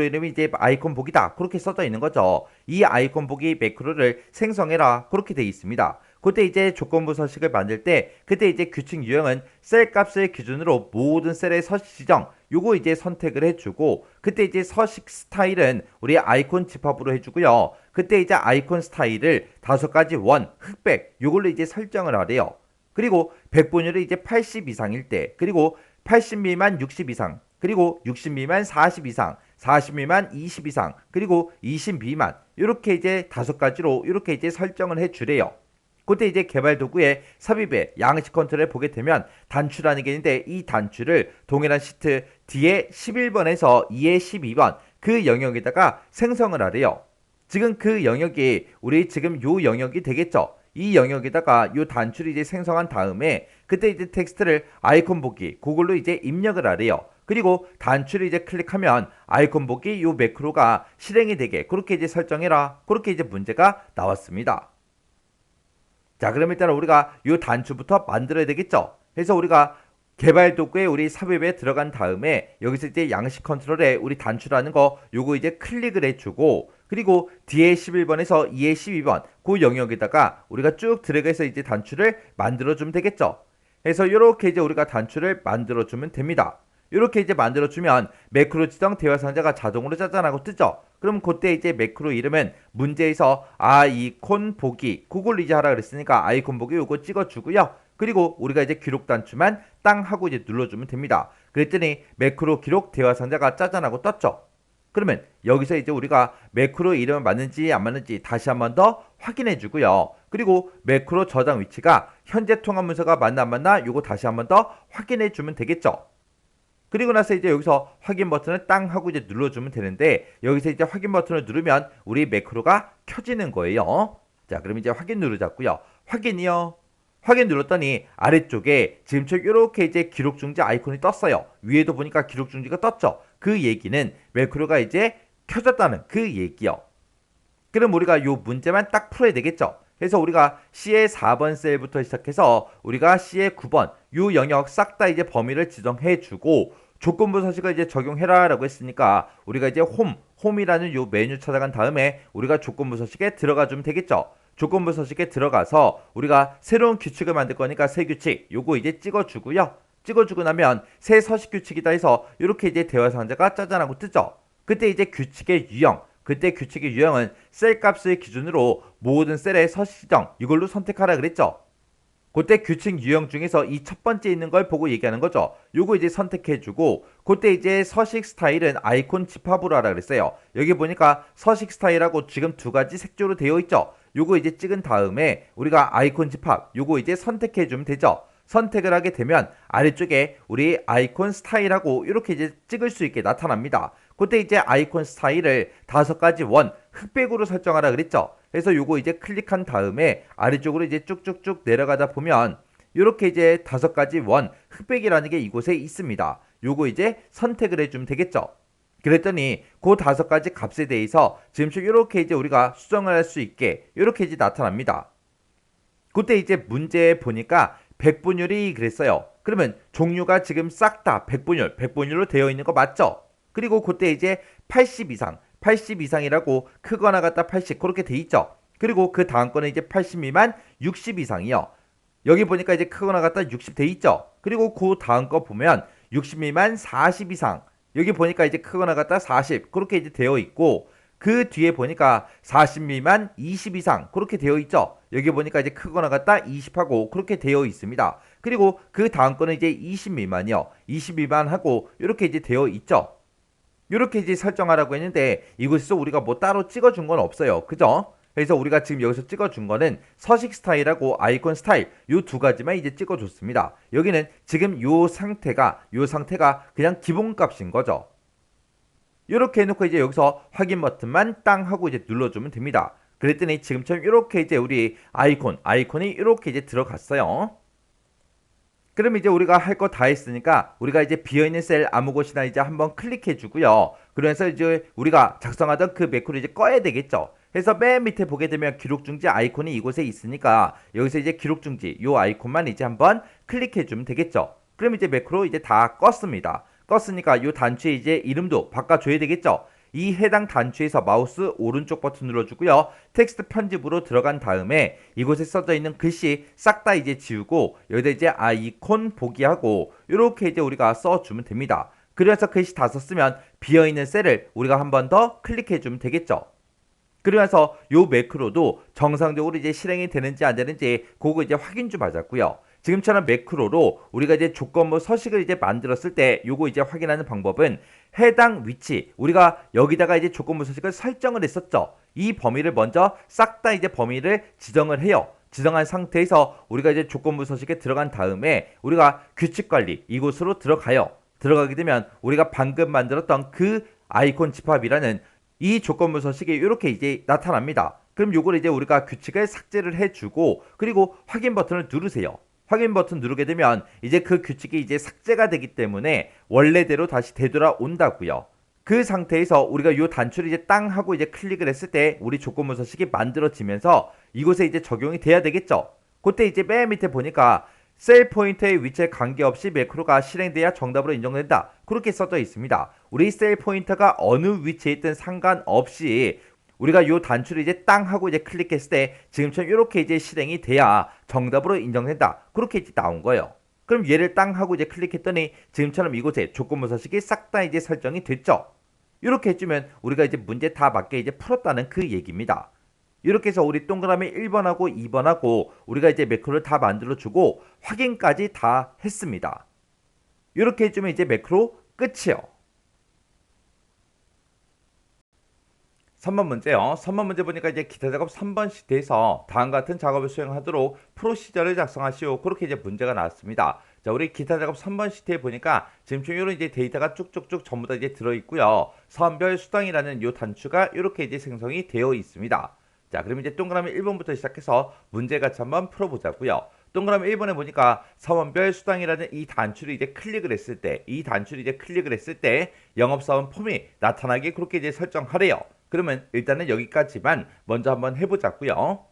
이름이 이제 아이콘 보기다. 그렇게 써져 있는 거죠. 이 아이콘 보기 매크로를 생성해라. 그렇게 돼 있습니다. 그때 이제 조건부 서식을 만들 때 그때 이제 규칙 유형은 셀 값을 기준으로 모든 셀의 서식 지정 요거 이제 선택을 해주고 그때 이제 서식 스타일은 우리 아이콘 집합으로 해주고요. 그때 이제 아이콘 스타일을 5가지 원, 흑백 요걸로 이제 설정을 하래요. 그리고 백분율이 이제 80 이상일 때 그리고 80 미만 60 이상 그리고 60 미만 40 이상 40 미만 20 이상 그리고 20 미만 이렇게 이제 5가지로 이렇게 이제 설정을 해주래요. 그때 이제 개발 도구의 삽입의 양식 컨트롤을 보게 되면 단추라는 게 있는데 이 단추를 동일한 시트 D의 11번에서 E의 12번 그 영역에다가 생성을 하래요. 지금 그 영역이 우리 지금 요 영역이 되겠죠. 이 영역에다가 요 단추를 이제 생성한 다음에 그때 이제 텍스트를 아이콘 보기 그걸로 이제 입력을 하래요. 그리고 단추를 이제 클릭하면 아이콘 보기 요 매크로가 실행이 되게 그렇게 이제 설정해라. 그렇게 이제 문제가 나왔습니다. 자, 그럼 일단 우리가 이 단추부터 만들어야 되겠죠. 그래서 우리가 개발 도구에 우리 삽입에 들어간 다음에 여기서 이제 양식 컨트롤에 우리 단추라는 거 요거 이제 클릭을 해주고 그리고 D의 11번에서 E의 12번 그 영역에다가 우리가 쭉 드래그해서 이제 단추를 만들어주면 되겠죠. 그래서 이렇게 이제 우리가 단추를 만들어주면 됩니다. 이렇게 이제 만들어주면 매크로 지정 대화 상자가 자동으로 짜잔하고 뜨죠. 그럼 그때 이제 매크로 이름은 문제에서 아이콘 보기 그걸 이제 하라 그랬으니까 아이콘 보기 요거 찍어주고요. 그리고 우리가 이제 기록 단추만 땅 하고 이제 눌러주면 됩니다. 그랬더니 매크로 기록 대화 상자가 짜잔하고 떴죠. 그러면 여기서 이제 우리가 매크로 이름은 맞는지 안 맞는지 다시 한 번 더 확인해 주고요. 그리고 매크로 저장 위치가 현재 통합 문서가 맞나 안 맞나 요거 다시 한 번 더 확인해 주면 되겠죠. 그리고 나서 이제 여기서 확인 버튼을 땅 하고 이제 눌러주면 되는데 여기서 이제 확인 버튼을 누르면 우리 매크로가 켜지는 거예요. 자, 그럼 이제 확인 누르자고요. 확인이요. 확인 눌렀더니 아래쪽에 지금처럼 이렇게 이제 기록 중지 아이콘이 떴어요. 위에도 보니까 기록 중지가 떴죠. 그 얘기는 매크로가 이제 켜졌다는 그 얘기요. 그럼 우리가 요 문제만 딱 풀어야 되겠죠. 그래서 우리가 C의 4번 셀부터 시작해서 우리가 C의 9번 요 영역 싹 다 이제 범위를 지정해 주고 조건부 서식을 이제 적용해라 라고 했으니까 우리가 이제 홈이라는 요 메뉴 찾아간 다음에 우리가 조건부 서식에 들어가 주면 되겠죠. 조건부 서식에 들어가서 우리가 새로운 규칙을 만들 거니까 새 규칙 요거 이제 찍어주고요. 찍어주고 나면 새 서식 규칙이다 해서 이렇게 이제 대화 상자가 짜잔하고 뜨죠. 그때 이제 규칙의 유형 그때 규칙의 유형은 셀 값을 기준으로 모든 셀의 서식 지정 이걸로 선택하라 그랬죠. 그때 규칙 유형 중에서 이 첫 번째 있는 걸 보고 얘기하는 거죠. 요거 이제 선택해주고 그때 이제 서식 스타일은 아이콘 집합으로 하라 그랬어요. 여기 보니까 서식 스타일하고 지금 2가지 색조로 되어 있죠. 요거 이제 찍은 다음에 우리가 아이콘 집합 요거 이제 선택해주면 되죠. 선택을 하게 되면 아래쪽에 우리 아이콘 스타일하고 이렇게 이제 찍을 수 있게 나타납니다. 그때 이제 아이콘 스타일을 5가지 원 흑백으로 설정하라 그랬죠. 그래서 요거 이제 클릭한 다음에 아래쪽으로 이제 쭉쭉쭉 내려가다 보면 이렇게 이제 5가지 원 흑백이라는 게 이곳에 있습니다. 요거 이제 선택을 해주면 되겠죠. 그랬더니 그 5가지 값에 대해서 지금처럼 이렇게 이제 우리가 수정을 할 수 있게 이렇게 이제 나타납니다. 그때 이제 문제 보니까 백분율이 그랬어요. 그러면 종류가 지금 싹 다 백분율로 되어 있는 거 맞죠? 그리고 그때 이제 80 이상, 80 이상이라고 크거나 같다 80 그렇게 돼 있죠. 그리고 그 다음 거는 이제 80 미만 60 이상이요. 여기 보니까 이제 크거나 같다 60 돼 있죠. 그리고 그 다음 거 보면 60 미만 40 이상. 여기 보니까 이제 크거나 같다 40 그렇게 이제 되어 있고 그 뒤에 보니까 40 미만 20 이상 그렇게 되어 있죠. 여기 보니까 이제 크거나 같다 20하고 그렇게 되어 있습니다. 그리고 그 다음 거는 이제 20 미만이요. 20 미만하고 이렇게 이제 되어 있죠. 이렇게 이제 설정하라고 했는데 이곳에서 우리가 뭐 따로 찍어준 건 없어요. 그죠? 그래서 우리가 지금 여기서 찍어준 거는 서식 스타일하고 아이콘 스타일 요 두 가지만 이제 찍어줬습니다. 여기는 지금 요 상태가 그냥 기본값인 거죠. 이렇게 해놓고 이제 여기서 확인 버튼만 땅 하고 이제 눌러주면 됩니다. 그랬더니 지금처럼 이렇게 이제 우리 아이콘이 이렇게 이제 들어갔어요. 그럼 이제 우리가 할 거 다 했으니까 우리가 이제 비어있는 셀 아무 곳이나 이제 한번 클릭해 주고요. 그래서 이제 우리가 작성하던 그 매크로 이제 꺼야 되겠죠. 그래서 맨 밑에 보게 되면 기록 중지 아이콘이 이곳에 있으니까 여기서 이제 기록 중지 요 아이콘만 이제 한번 클릭해 주면 되겠죠. 그럼 이제 매크로 이제 다 껐습니다. 껐으니까 요 단추에 이제 이름도 바꿔줘야 되겠죠. 이 해당 단추에서 마우스 오른쪽 버튼 눌러주고요. 텍스트 편집으로 들어간 다음에 이곳에 써져 있는 글씨 싹 다 이제 지우고 여기다 이제 아이콘 보기하고 이렇게 이제 우리가 써주면 됩니다. 그래서 글씨 다 썼으면 비어있는 셀을 우리가 한 번 더 클릭해주면 되겠죠. 그러면서 요 매크로도 정상적으로 이제 실행이 되는지 안 되는지 그거 이제 확인 좀 하자고요. 지금처럼 매크로로 우리가 이제 조건부 서식을 이제 만들었을 때 요거 이제 확인하는 방법은 해당 위치 우리가 여기다가 이제 조건부 서식을 설정을 했었죠. 이 범위를 먼저 싹 다 이제 범위를 지정을 해요. 지정한 상태에서 우리가 이제 조건부 서식에 들어간 다음에 우리가 규칙 관리 이곳으로 들어가요. 들어가게 되면 우리가 방금 만들었던 그 아이콘 집합이라는 이 조건부 서식이 이렇게 이제 나타납니다. 그럼 요걸 이제 우리가 규칙을 삭제를 해주고 그리고 확인 버튼을 누르세요. 확인 버튼 누르게 되면 이제 그 규칙이 이제 삭제가 되기 때문에 원래대로 다시 되돌아온다고요. 그 상태에서 우리가 요 단추를 이제 땅 하고 이제 클릭을 했을 때 우리 조건부 서식이 만들어지면서 이곳에 이제 적용이 돼야 되겠죠. 그때 이제 맨 밑에 보니까 셀 포인터의 위치에 관계없이 매크로가 실행돼야 정답으로 인정된다. 그렇게 써져 있습니다. 우리 셀 포인터가 어느 위치에 있든 상관없이 우리가 요 단추를 이제 땅 하고 이제 클릭했을 때 지금처럼 이렇게 이제 실행이 돼야 정답으로 인정된다. 그렇게 이제 나온 거예요. 그럼 얘를 땅 하고 이제 클릭했더니 지금처럼 이곳에 조건부 서식이 싹 다 이제 설정이 됐죠. 이렇게 해주면 우리가 이제 문제 다 맞게 이제 풀었다는 그 얘기입니다. 이렇게 해서 우리 동그라미 1번하고 2번하고 우리가 이제 매크로를 다 만들어주고 확인까지 다 했습니다. 이렇게 해주면 이제 매크로 끝이에요. 3번 문제요. 3번 문제 보니까 이제 기타 작업 3번 시트에서 다음과 같은 작업을 수행하도록 프로시저를 작성하시오. 그렇게 이제 문제가 나왔습니다. 자, 우리 기타 작업 3번 시트에 보니까 지금 이런 이제 데이터가 쭉쭉쭉 전부 다 이제 들어 있고요. 사원별 수당이라는 요 단추가 이렇게 이제 생성이 되어 있습니다. 자, 그럼 이제 동그라미 1번부터 시작해서 문제 같이 한번 풀어보자고요. 동그라미 1번에 보니까 사원별 수당이라는 이 단추를 이제 클릭을 했을 때, 영업사원 폼이 나타나게 그렇게 이제 설정하래요. 그러면 일단은 여기까지만 먼저 한번 해보자고요.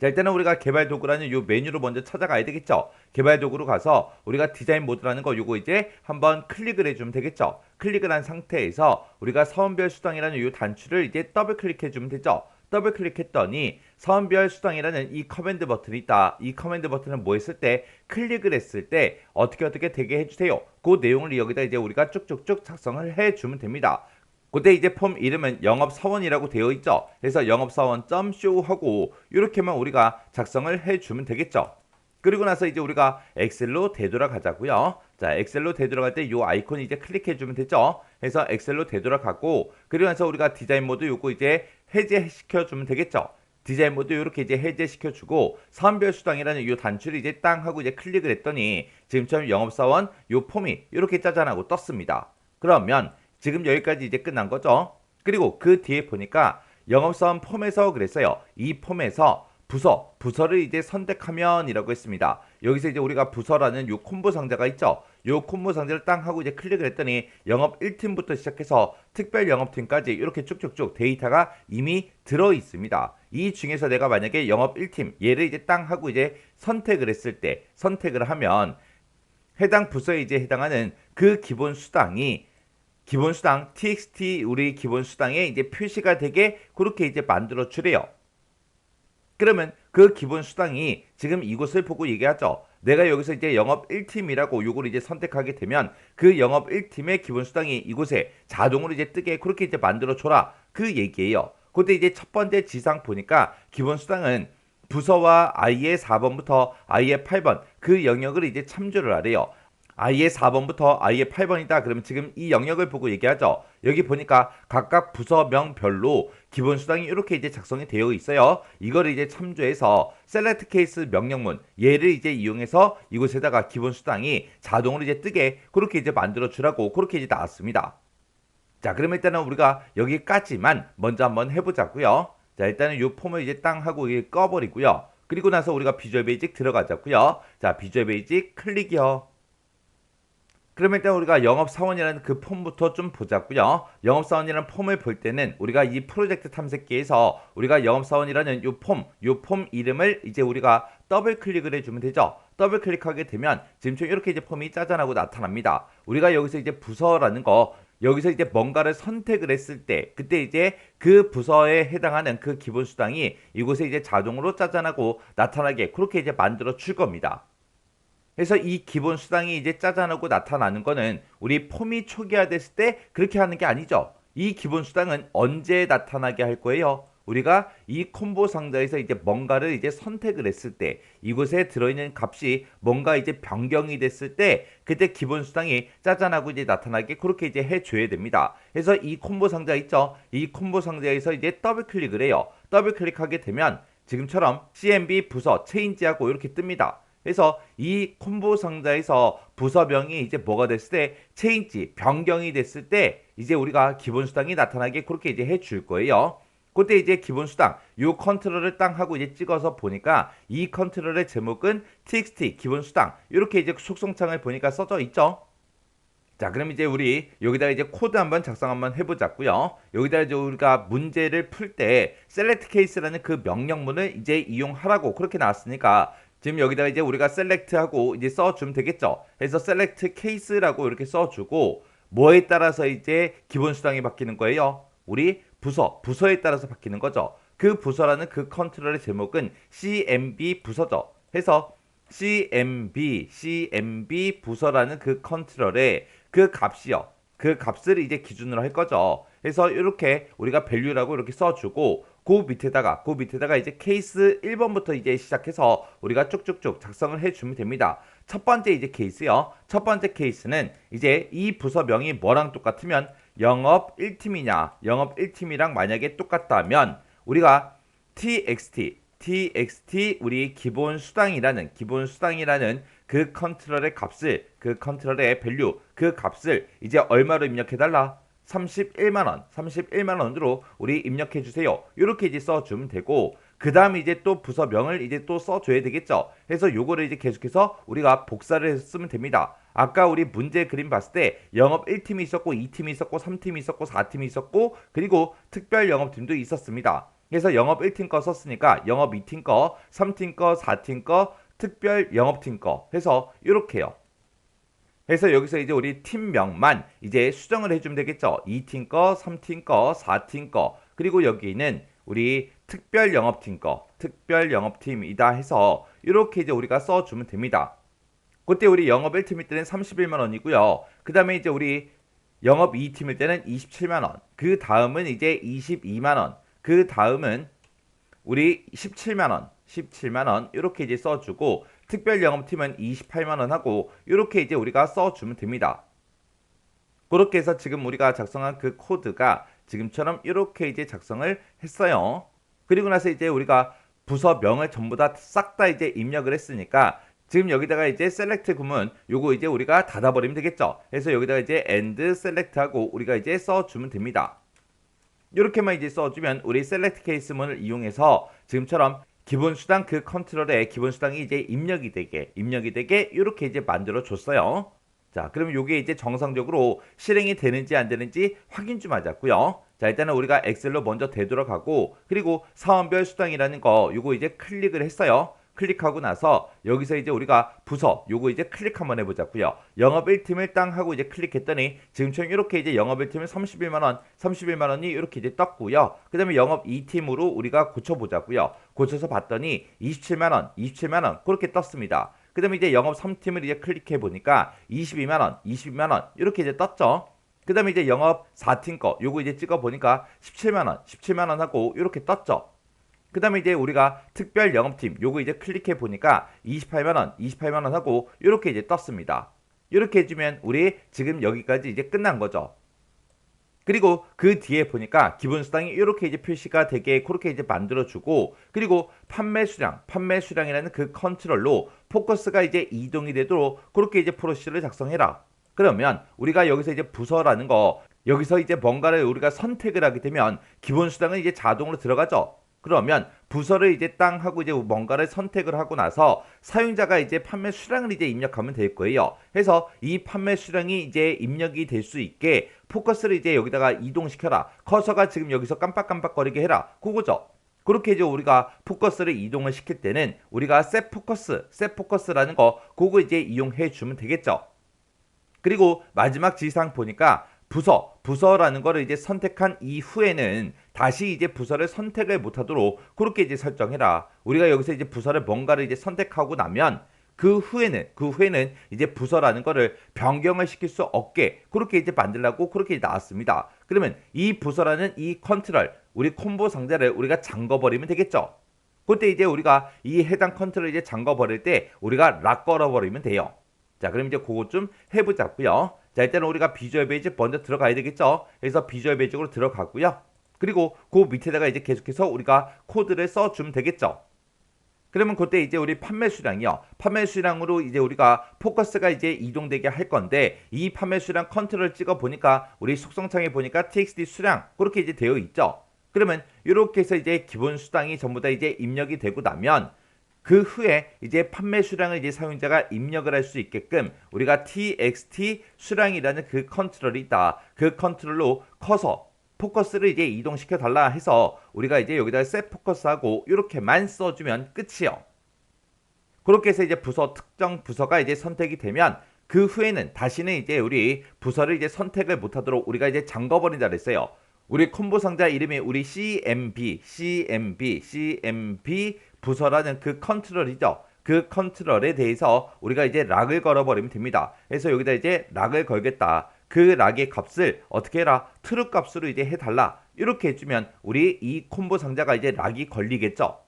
자, 일단은 우리가 개발 도구라는 요 메뉴로 먼저 찾아가야 되겠죠. 개발 도구로 가서 우리가 디자인 모드라는 거 요거 이제 한번 클릭을 해주면 되겠죠. 클릭을 한 상태에서 우리가 사원별 수당이라는 요 단추를 이제 더블 클릭해 주면 되죠. 더블 클릭했더니 사원별 수당이라는 이 커맨드 버튼이 있다. 이 커맨드 버튼은 뭐 했을 때 클릭을 했을 때 어떻게 되게 해주세요. 그 내용을 여기다 이제 우리가 쭉쭉쭉 작성을 해주면 됩니다. 그때 이제 폼 이름은 영업사원이라고 되어 있죠. 그래서 영업사원.show 하고 이렇게만 우리가 작성을 해주면 되겠죠. 그리고 나서 이제 우리가 엑셀로 되돌아가자고요. 자, 엑셀로 되돌아갈 때 이 아이콘 이제 클릭해주면 되죠. 그래서 엑셀로 되돌아가고 그리고 나서 우리가 디자인 모드 요거 이제 해제시켜주면 되겠죠. 디자인 모드 이렇게 이제 해제시켜주고 사원별 수당이라는 이 단추를 이제 땅 하고 이제 클릭을 했더니 지금처럼 영업사원 요 폼이 이렇게 짜잔하고 떴습니다. 그러면 지금 여기까지 이제 끝난 거죠. 그리고 그 뒤에 보니까 영업사원 폼에서 그랬어요. 이 폼에서 부서를 이제 선택하면 이라고 했습니다. 여기서 이제 우리가 부서라는 요 콤보 상자가 있죠. 요 콤보 상자를 땅 하고 이제 클릭을 했더니 영업 1팀부터 시작해서 특별 영업팀까지 이렇게 쭉쭉쭉 데이터가 이미 들어 있습니다. 이 중에서 내가 만약에 영업 1팀 얘를 이제 땅 하고 이제 선택을 했을 때 선택을 하면 해당 부서에 이제 해당하는 그 기본 수당이 기본 수당 txt 우리 기본 수당에 이제 표시가 되게 그렇게 이제 만들어 주래요. 그러면 그 기본 수당이 지금 이곳을 보고 얘기하죠. 내가 여기서 이제 영업 1팀이라고 요걸 이제 선택하게 되면 그 영업 1팀의 기본 수당이 이곳에 자동으로 이제 뜨게 그렇게 이제 만들어 줘라. 그 얘기예요. 그때 이제 첫 번째 지상 보니까 기본 수당은 부서와 i의 4번부터 i의 8번 그 영역을 이제 참조를 하래요. i의 4번부터 i의 8번이다. 그러면 지금 이 영역을 보고 얘기하죠. 여기 보니까 각각 부서명별로 기본 수당이 이렇게 이제 작성이 되어 있어요. 이거를 이제 참조해서 select case 명령문 얘를 이제 이용해서 이곳에다가 기본 수당이 자동으로 이제 뜨게 그렇게 이제 만들어 주라고 그렇게 이제 나왔습니다. 자, 그러면 일단은 우리가 여기까지만 먼저 한번 해보자고요. 자, 일단은 이 폼을 이제 땅 하고 꺼버리고요. 그리고 나서 우리가 비주얼 베이직 들어가자고요. 자, 비주얼 베이직 클릭이요. 그러면 일단 우리가 영업사원이라는 그 폼부터 좀 보자고요. 영업사원이라는 폼을 볼 때는 우리가 이 프로젝트 탐색기에서 우리가 영업사원이라는 요 폼 이름을 이제 우리가 더블 클릭을 해주면 되죠. 더블 클릭하게 되면 지금처럼 이렇게 이제 폼이 짜잔하고 나타납니다. 우리가 여기서 이제 부서라는 거 여기서 이제 뭔가를 선택을 했을 때 그때 이제 그 부서에 해당하는 그 기본 수당이 이곳에 이제 자동으로 짜잔하고 나타나게 그렇게 이제 만들어 줄 겁니다. 그래서 이 기본 수당이 이제 짜잔하고 나타나는 거는 우리 폼이 초기화됐을 때 그렇게 하는 게 아니죠. 이 기본 수당은 언제 나타나게 할 거예요? 우리가 이 콤보 상자에서 이제 뭔가를 이제 선택을 했을 때 이곳에 들어있는 값이 뭔가 이제 변경이 됐을 때 그때 기본 수당이 짜잔하고 이제 나타나게 그렇게 이제 해줘야 됩니다. 그래서 이 콤보 상자 있죠? 이 콤보 상자에서 이제 더블 클릭을 해요. 더블 클릭하게 되면 지금처럼 CMB 부서 체인지하고 이렇게 뜹니다. 그래서 이 콤보 상자에서 부서명이 이제 뭐가 됐을 때 체인지 변경이 됐을 때 이제 우리가 기본 수당이 나타나게 그렇게 이제 해줄 거예요. 그때 이제 기본 수당 요 컨트롤을 땅 하고 이제 찍어서 보니까 이 컨트롤의 제목은 txt 기본 수당 이렇게 이제 속성창을 보니까 써져 있죠. 자, 그럼 이제 우리 여기다가 이제 코드 한번 작성 한번 해보자고요. 여기다 이제 우리가 문제를 풀 때 select case라는 그 명령문을 이제 이용하라고 그렇게 나왔으니까 지금 여기다가 이제 우리가 select하고 이제 써주면 되겠죠. 그래서 select case라고 이렇게 써주고 뭐에 따라서 이제 기본 수당이 바뀌는 거예요? 우리 부서에 따라서 바뀌는 거죠. 그 부서라는 그 컨트롤의 제목은 CMB 부서죠. 해서 CMB 부서라는 그 컨트롤에 그 값이요. 그 값을 이제 기준으로 할 거죠. 그래서 이렇게 우리가 value라고 이렇게 써주고 그 밑에다가 이제 케이스 1번부터 이제 시작해서 우리가 쭉쭉쭉 작성을 해주면 됩니다. 첫 번째 이제 케이스요. 첫 번째 케이스는 이제 이 부서명이 뭐랑 똑같으면 영업 1팀이냐 영업 1팀이랑 만약에 똑같다면 우리가 txt 우리 기본 수당이라는 그 컨트롤의 값을 그 컨트롤의 value 그 값을 이제 얼마로 입력해달라 31만 원으로 우리 입력해 주세요. 이렇게 이제 써주면 되고 그 다음에 이제 또 부서명을 이제 또 써줘야 되겠죠. 그래서 요거를 이제 계속해서 우리가 복사를 해서 쓰면 됩니다. 아까 우리 문제 그림 봤을 때 영업 1팀이 있었고 2팀이 있었고 3팀이 있었고 4팀이 있었고 그리고 특별 영업팀도 있었습니다. 그래서 영업 1팀 거 썼으니까 영업 2팀 거, 3팀 거, 4팀 거, 특별 영업팀 거 해서 이렇게요. 그래서 여기서 이제 우리 팀명만 이제 수정을 해주면 되겠죠. 2팀 거, 3팀 거, 4팀 거 그리고 여기는 우리 특별 영업팀이다 해서 이렇게 이제 우리가 써주면 됩니다. 그때 우리 영업 1팀일 때는 31만 원이고요. 그 다음에 이제 우리 영업 2팀일 때는 27만 원. 그 다음은 이제 22만 원. 그 다음은 우리 17만 원 이렇게 이제 써주고 특별 영업팀은 28만 원 하고 이렇게 이제 우리가 써주면 됩니다. 그렇게 해서 지금 우리가 작성한 그 코드가 지금처럼 이렇게 이제 작성을 했어요. 그리고 나서 이제 우리가 부서명을 전부 다 싹 다 이제 입력을 했으니까 지금 여기다가 이제 select 구문 요거 이제 우리가 닫아버리면 되겠죠. 그래서 여기다가 이제 end select 하고 우리가 이제 써주면 됩니다. 이렇게만 이제 써주면 우리 select case문을 이용해서 지금처럼 기본 수당 그 컨트롤에 기본 수당이 이제 입력이 되게 이렇게 이제 만들어 줬어요. 자, 그럼 요게 이제 정상적으로 실행이 되는지 안 되는지 확인 좀 하자고요. 자, 일단은 우리가 엑셀로 먼저 되돌아가고 그리고 사원별 수당이라는 거 요거 이제 클릭을 했어요. 클릭하고 나서 여기서 이제 우리가 부서 요거 이제 클릭 한번 해보자고요. 영업 1팀을 땅 하고 이제 클릭했더니 지금처럼 이렇게 이제 영업 1팀은 31만 원, 31만 원이 이렇게 이제 떴고요. 그다음에 영업 2팀으로 우리가 고쳐보자고요. 고쳐서 봤더니 27만 원, 27만 원 그렇게 떴습니다. 그다음에 이제 영업 3팀을 이제 클릭해 보니까 22만 원, 22만 원 이렇게 이제 떴죠. 그다음에 이제 영업 4팀 거 요거 이제 찍어 보니까 17만 원, 17만 원 하고 이렇게 떴죠. 그 다음에 이제 우리가 특별 영업팀 요거 이제 클릭해 보니까 28만원 28만원 하고 이렇게 이제 떴습니다. 이렇게 해주면 우리 지금 여기까지 이제 끝난 거죠. 그리고 그 뒤에 보니까 기본 수당이 이렇게 이제 표시가 되게 그렇게 이제 만들어주고, 그리고 판매 수량이라는 그 컨트롤로 포커스가 이제 이동이 되도록 그렇게 이제 프로시저를 작성해라. 그러면 우리가 여기서 이제 부서라는 거 여기서 이제 뭔가를 우리가 선택을 하게 되면 기본 수당은 이제 자동으로 들어가죠. 그러면 부서를 이제 땅 하고 이제 뭔가를 선택을 하고 나서 사용자가 이제 판매 수량을 이제 입력하면 될 거예요. 그래서 이 판매 수량이 이제 입력이 될 수 있게 포커스를 이제 여기다가 이동시켜라. 커서가 지금 여기서 깜빡깜빡거리게 해라. 그거죠. 그렇게 이제 우리가 포커스를 이동을 시킬 때는 우리가 셋 포커스라는 거 그거 이제 이용해 주면 되겠죠. 그리고 마지막 지시사항 보니까 부서라는 거를 이제 선택한 이후에는 다시 이제 부서를 선택을 못하도록 그렇게 이제 설정해라. 우리가 여기서 이제 부서를 뭔가를 이제 선택하고 나면 그 후에는 이제 부서라는 거를 변경을 시킬 수 없게 그렇게 이제 만들라고 그렇게 나왔습니다. 그러면 이 부서라는 이 컨트롤, 우리 콤보 상자를 우리가 잠궈버리면 되겠죠. 그때 이제 우리가 이 해당 컨트롤을 이제 잠궈버릴 때 우리가 락 걸어버리면 돼요. 자, 그럼 이제 그거 좀 해보자고요. 자, 일단은 우리가 비주얼 베이직 먼저 들어가야 되겠죠. 그래서 비주얼 베이직으로 들어가고요. 그리고 그 밑에다가 이제 계속해서 우리가 코드를 써주면 되겠죠. 그러면 그때 이제 우리 판매 수량이요. 판매 수량으로 이제 우리가 포커스가 이제 이동되게 할 건데, 이 판매 수량 컨트롤 찍어 보니까 우리 속성창에 보니까 txt 수량 그렇게 이제 되어 있죠. 그러면 이렇게 해서 이제 기본 수당이 전부 다 이제 입력이 되고 나면 그 후에 이제 판매 수량을 이제 사용자가 입력을 할 수 있게끔 우리가 txt 수량이라는 그 컨트롤이 있다. 그 컨트롤로 커서 포커스를 이제 이동시켜 달라 해서 우리가 이제 여기다 셋 포커스하고 이렇게만 써주면 끝이요. 그렇게 해서 이제 특정 부서가 이제 선택이 되면 그 후에는 다시는 이제 우리 부서를 이제 선택을 못하도록 우리가 이제 잠궈버린다 그랬어요. 우리 콤보 상자 이름이 우리 CMB 부서라는 그 컨트롤이죠. 그 컨트롤에 대해서 우리가 이제 락을 걸어버리면 됩니다. 그래서 여기다 이제 락을 걸겠다. 그 락의 값을 어떻게 해라? 트루 값으로 이제 해달라. 이렇게 해주면 우리 이 콤보 상자가 이제 락이 걸리겠죠.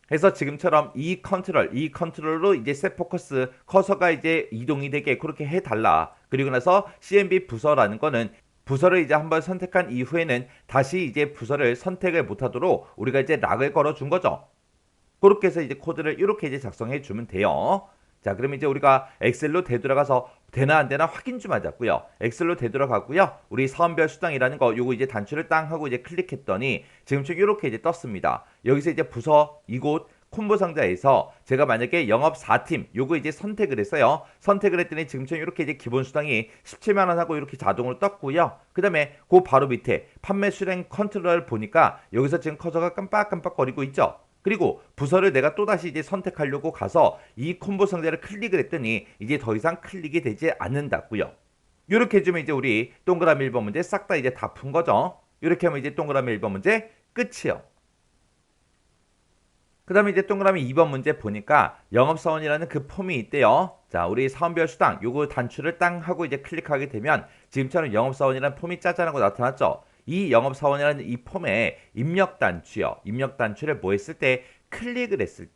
그래서 지금처럼 이 컨트롤로 이제 셋 포커스 커서가 이제 이동이 되게 그렇게 해달라. 그리고 나서 CMB 부서라는 거는 부서를 이제 한번 선택한 이후에는 다시 이제 부서를 선택을 못하도록 우리가 이제 락을 걸어준 거죠. 그렇게 해서 이제 코드를 이렇게 이제 작성해 주면 돼요. 자, 그럼 이제 우리가 엑셀로 되돌아가서 되나 안 되나 확인 좀 하자고요. 엑셀로 되돌아가고요. 우리 사원별 수당이라는 거 요거 이제 단추를 땅 하고 이제 클릭했더니 지금처럼 이렇게 이제 떴습니다. 여기서 이제 부서 이곳 콤보 상자에서 제가 만약에 영업 4팀 요거 이제 선택을 했어요. 선택을 했더니 지금처럼 이렇게 이제 기본 수당이 17만 원 하고 이렇게 자동으로 떴고요. 그다음에 그 바로 밑에 판매 수량 컨트롤 보니까 여기서 지금 커서가 깜빡깜빡거리고 있죠. 그리고 부서를 내가 또다시 이제 선택하려고 가서 이 콤보 상자를 클릭을 했더니 이제 더 이상 클릭이 되지 않는다고요. 이렇게 해주면 이제 우리 동그라미 1번 문제 싹 다 이제 다 푼 거죠. 이렇게 하면 이제 동그라미 1번 문제 끝이요. 그 다음에 이제 동그라미 2번 문제 보니까 영업사원이라는 그 폼이 있대요. 자, 우리 사원별 수당 요거 단추를 땅 하고 이제 클릭하게 되면 지금처럼 영업사원이라는 폼이 짜잔하고 나타났죠. 이 영업사원이라는 이 폼에 입력 단추를 뭐 했을 때 클릭을 했을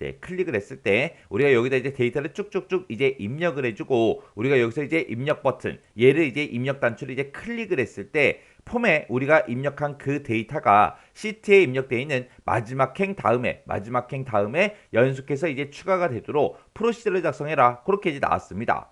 때 우리가 여기다 이제 데이터를 쭉쭉쭉 이제 입력을 해주고 우리가 여기서 이제 입력 버튼 얘를 이제 입력 단추를 이제 클릭을 했을 때 폼에 우리가 입력한 그 데이터가 시트에 입력되어 있는 마지막 행 다음에 연속해서 이제 추가가 되도록 프로시저를 작성해라. 그렇게 이제 나왔습니다.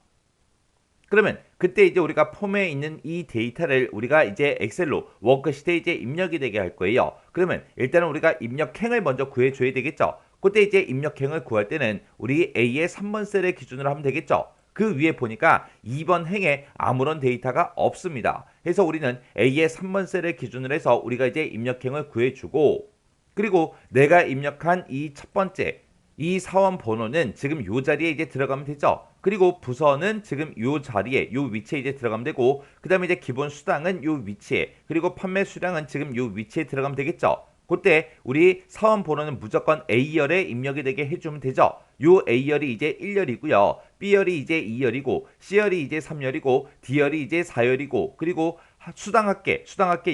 그러면 그때 이제 우리가 폼에 있는 이 데이터를 우리가 이제 엑셀로 워크시트에 이제 입력이 되게 할 거예요. 그러면 일단은 우리가 입력행을 먼저 구해줘야 되겠죠. 그때 이제 입력행을 구할 때는 우리 A의 3번 셀을 기준으로 하면 되겠죠. 그 위에 보니까 2번 행에 아무런 데이터가 없습니다. 그래서 우리는 A의 3번 셀을 기준으로 해서 우리가 이제 입력행을 구해주고, 그리고 내가 입력한 이 첫 번째 이 사원 번호는 지금 요 자리에 이제 들어가면 되죠. 그리고 부서는 지금 요 자리에 요 위치에 이제 들어가면 되고, 그 다음에 이제 기본 수당은 요 위치에, 그리고 판매 수량은 지금 요 위치에 들어가면 되겠죠. 그때 우리 사원 번호는 무조건 A열에 입력이 되게 해주면 되죠. 요 A열이 이제 1열이고요. B열이 이제 2열이고, C열이 이제 3열이고, D열이 이제 4열이고, 그리고 수당합계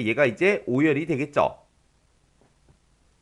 얘가 이제 5열이 되겠죠.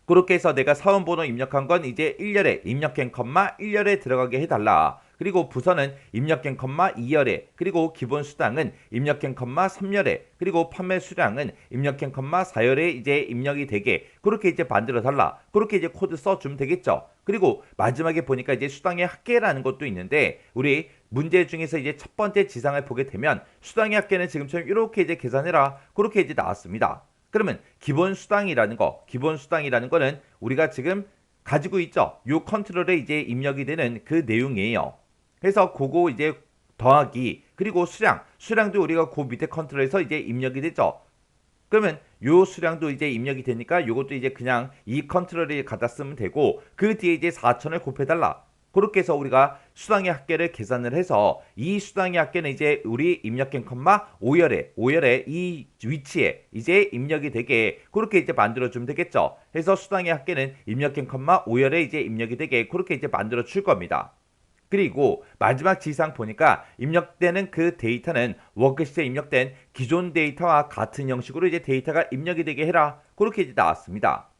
그렇게 해서 내가 사원번호 입력한 건 이제 1열에 입력행 컴마 1열에 들어가게 해달라. 그리고 부서는 입력행 컴마 2열에, 그리고 기본 수당은 입력행 컴마 3열에, 그리고 판매 수량은 입력행 컴마 4열에 이제 입력이 되게 그렇게 이제 만들어 달라. 그렇게 이제 코드 써주면 되겠죠. 그리고 마지막에 보니까 이제 수당의 합계라는 것도 있는데, 우리 문제 중에서 이제 첫 번째 지상을 보게 되면 수당의 합계는 지금처럼 이렇게 이제 계산해라. 그렇게 이제 나왔습니다. 그러면 기본 수당이라는 거는 우리가 지금 가지고 있죠. 요 컨트롤에 이제 입력이 되는 그 내용이에요. 그래서 그거 이제 더하기, 그리고 수량도 우리가 그 밑에 컨트롤에서 이제 입력이 되죠. 그러면 요 수량도 이제 입력이 되니까 요것도 이제 그냥 이 컨트롤에 갖다 쓰면 되고, 그 뒤에 이제 4,000을 곱해달라. 그렇게 해서 우리가 수당의 합계를 계산을 해서 이 수당의 합계는 이제 우리 입력행 컴마 5열에 이 위치에 이제 입력이 되게 그렇게 이제 만들어주면 되겠죠. 그래서 수당의 합계는 입력행 컴마 5열에 이제 입력이 되게 그렇게 이제 만들어 줄 겁니다. 그리고 마지막 지상 보니까 입력되는 그 데이터는 워크시트에 입력된 기존 데이터와 같은 형식으로 이제 데이터가 입력이 되게 해라. 그렇게 이제 나왔습니다.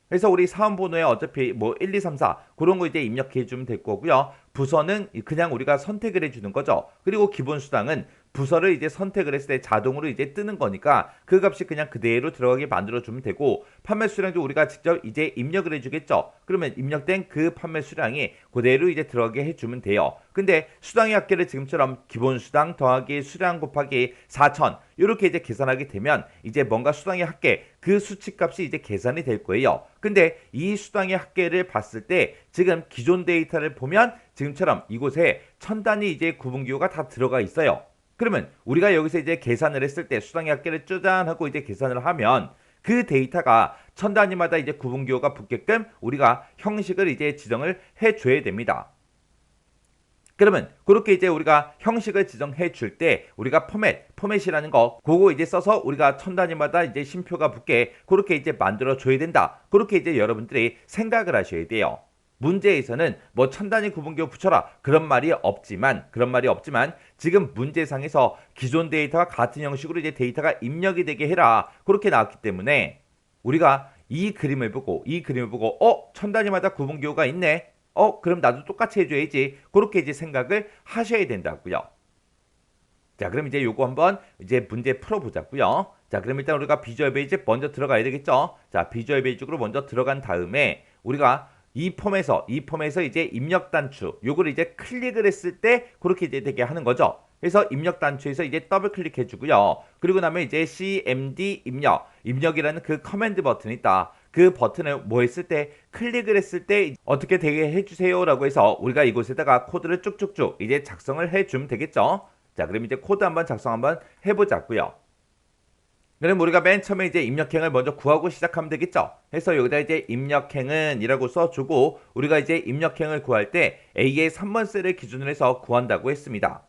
그래서 우리 사원번호에 어차피 뭐 1, 2, 3, 4 그런 거 이제 입력해 주면 될 거고요. 부서는 그냥 우리가 선택을 해주는 거죠. 그리고 기본 수당은 부서를 이제 선택을 했을 때 자동으로 이제 뜨는 거니까 그 값이 그냥 그대로 들어가게 만들어 주면 되고, 판매 수량도 우리가 직접 이제 입력을 해주겠죠. 그러면 입력된 그 판매 수량이 그대로 이제 들어가게 해주면 돼요. 근데 수당의 합계를 지금처럼 기본 수당 더하기 수량 곱하기 4,000 이렇게 이제 계산하게 되면 이제 뭔가 수당의 합계 그 수치값이 이제 계산이 될 거예요. 근데 이 수당의 합계를 봤을 때 지금 기존 데이터를 보면 지금처럼 이곳에 1000단위 이제 구분기호가 다 들어가 있어요. 그러면 우리가 여기서 이제 계산을 했을 때 수당의 합계를 쪼잔하고 이제 계산을 하면 그 데이터가 1000단위마다 이제 구분기호가 붙게끔 우리가 형식을 이제 지정을 해줘야 됩니다. 그러면 그렇게 이제 우리가 형식을 지정해 줄 때 우리가 포맷이라는 거 그거 이제 써서 우리가 1000단위마다 이제 심표가 붙게 그렇게 이제 만들어 줘야 된다. 그렇게 이제 여러분들이 생각을 하셔야 돼요. 문제에서는 뭐 1000단위 구분기호 붙여라 그런 말이 없지만 지금 문제상에서 기존 데이터와 같은 형식으로 이제 데이터가 입력이 되게 해라 그렇게 나왔기 때문에 우리가 이 그림을 보고 1000단위마다 구분기호가 있네. 그럼 나도 똑같이 해줘야지. 그렇게 이제 생각을 하셔야 된다고요. 자, 그럼 이제 요거 한번 이제 문제 풀어보자고요. 자, 그럼 일단 우리가 비주얼 베이직 먼저 들어가야 되겠죠. 자, 비주얼 베이직으로 먼저 들어간 다음에 우리가 이 폼에서 이제 입력 단추 요거를 이제 클릭을 했을 때 그렇게 이제 되게 하는 거죠. 그래서 입력 단추에서 이제 더블 클릭해 주고요. 그리고 나면 이제 cmd 입력이라는 그 커맨드 버튼이 있다. 그 버튼을 뭐 했을 때 클릭을 했을 때 어떻게 되게 해주세요 라고 해서 우리가 이곳에다가 코드를 쭉쭉쭉 이제 작성을 해주면 되겠죠. 자, 그럼 이제 코드 한번 작성 한번 해보자고요. 그럼 우리가 맨 처음에 이제 입력행을 먼저 구하고 시작하면 되겠죠. 해서 여기다 이제 입력행은 이라고 써주고 우리가 이제 입력행을 구할 때 A의 3번 셀을 기준으로 해서 구한다고 했습니다.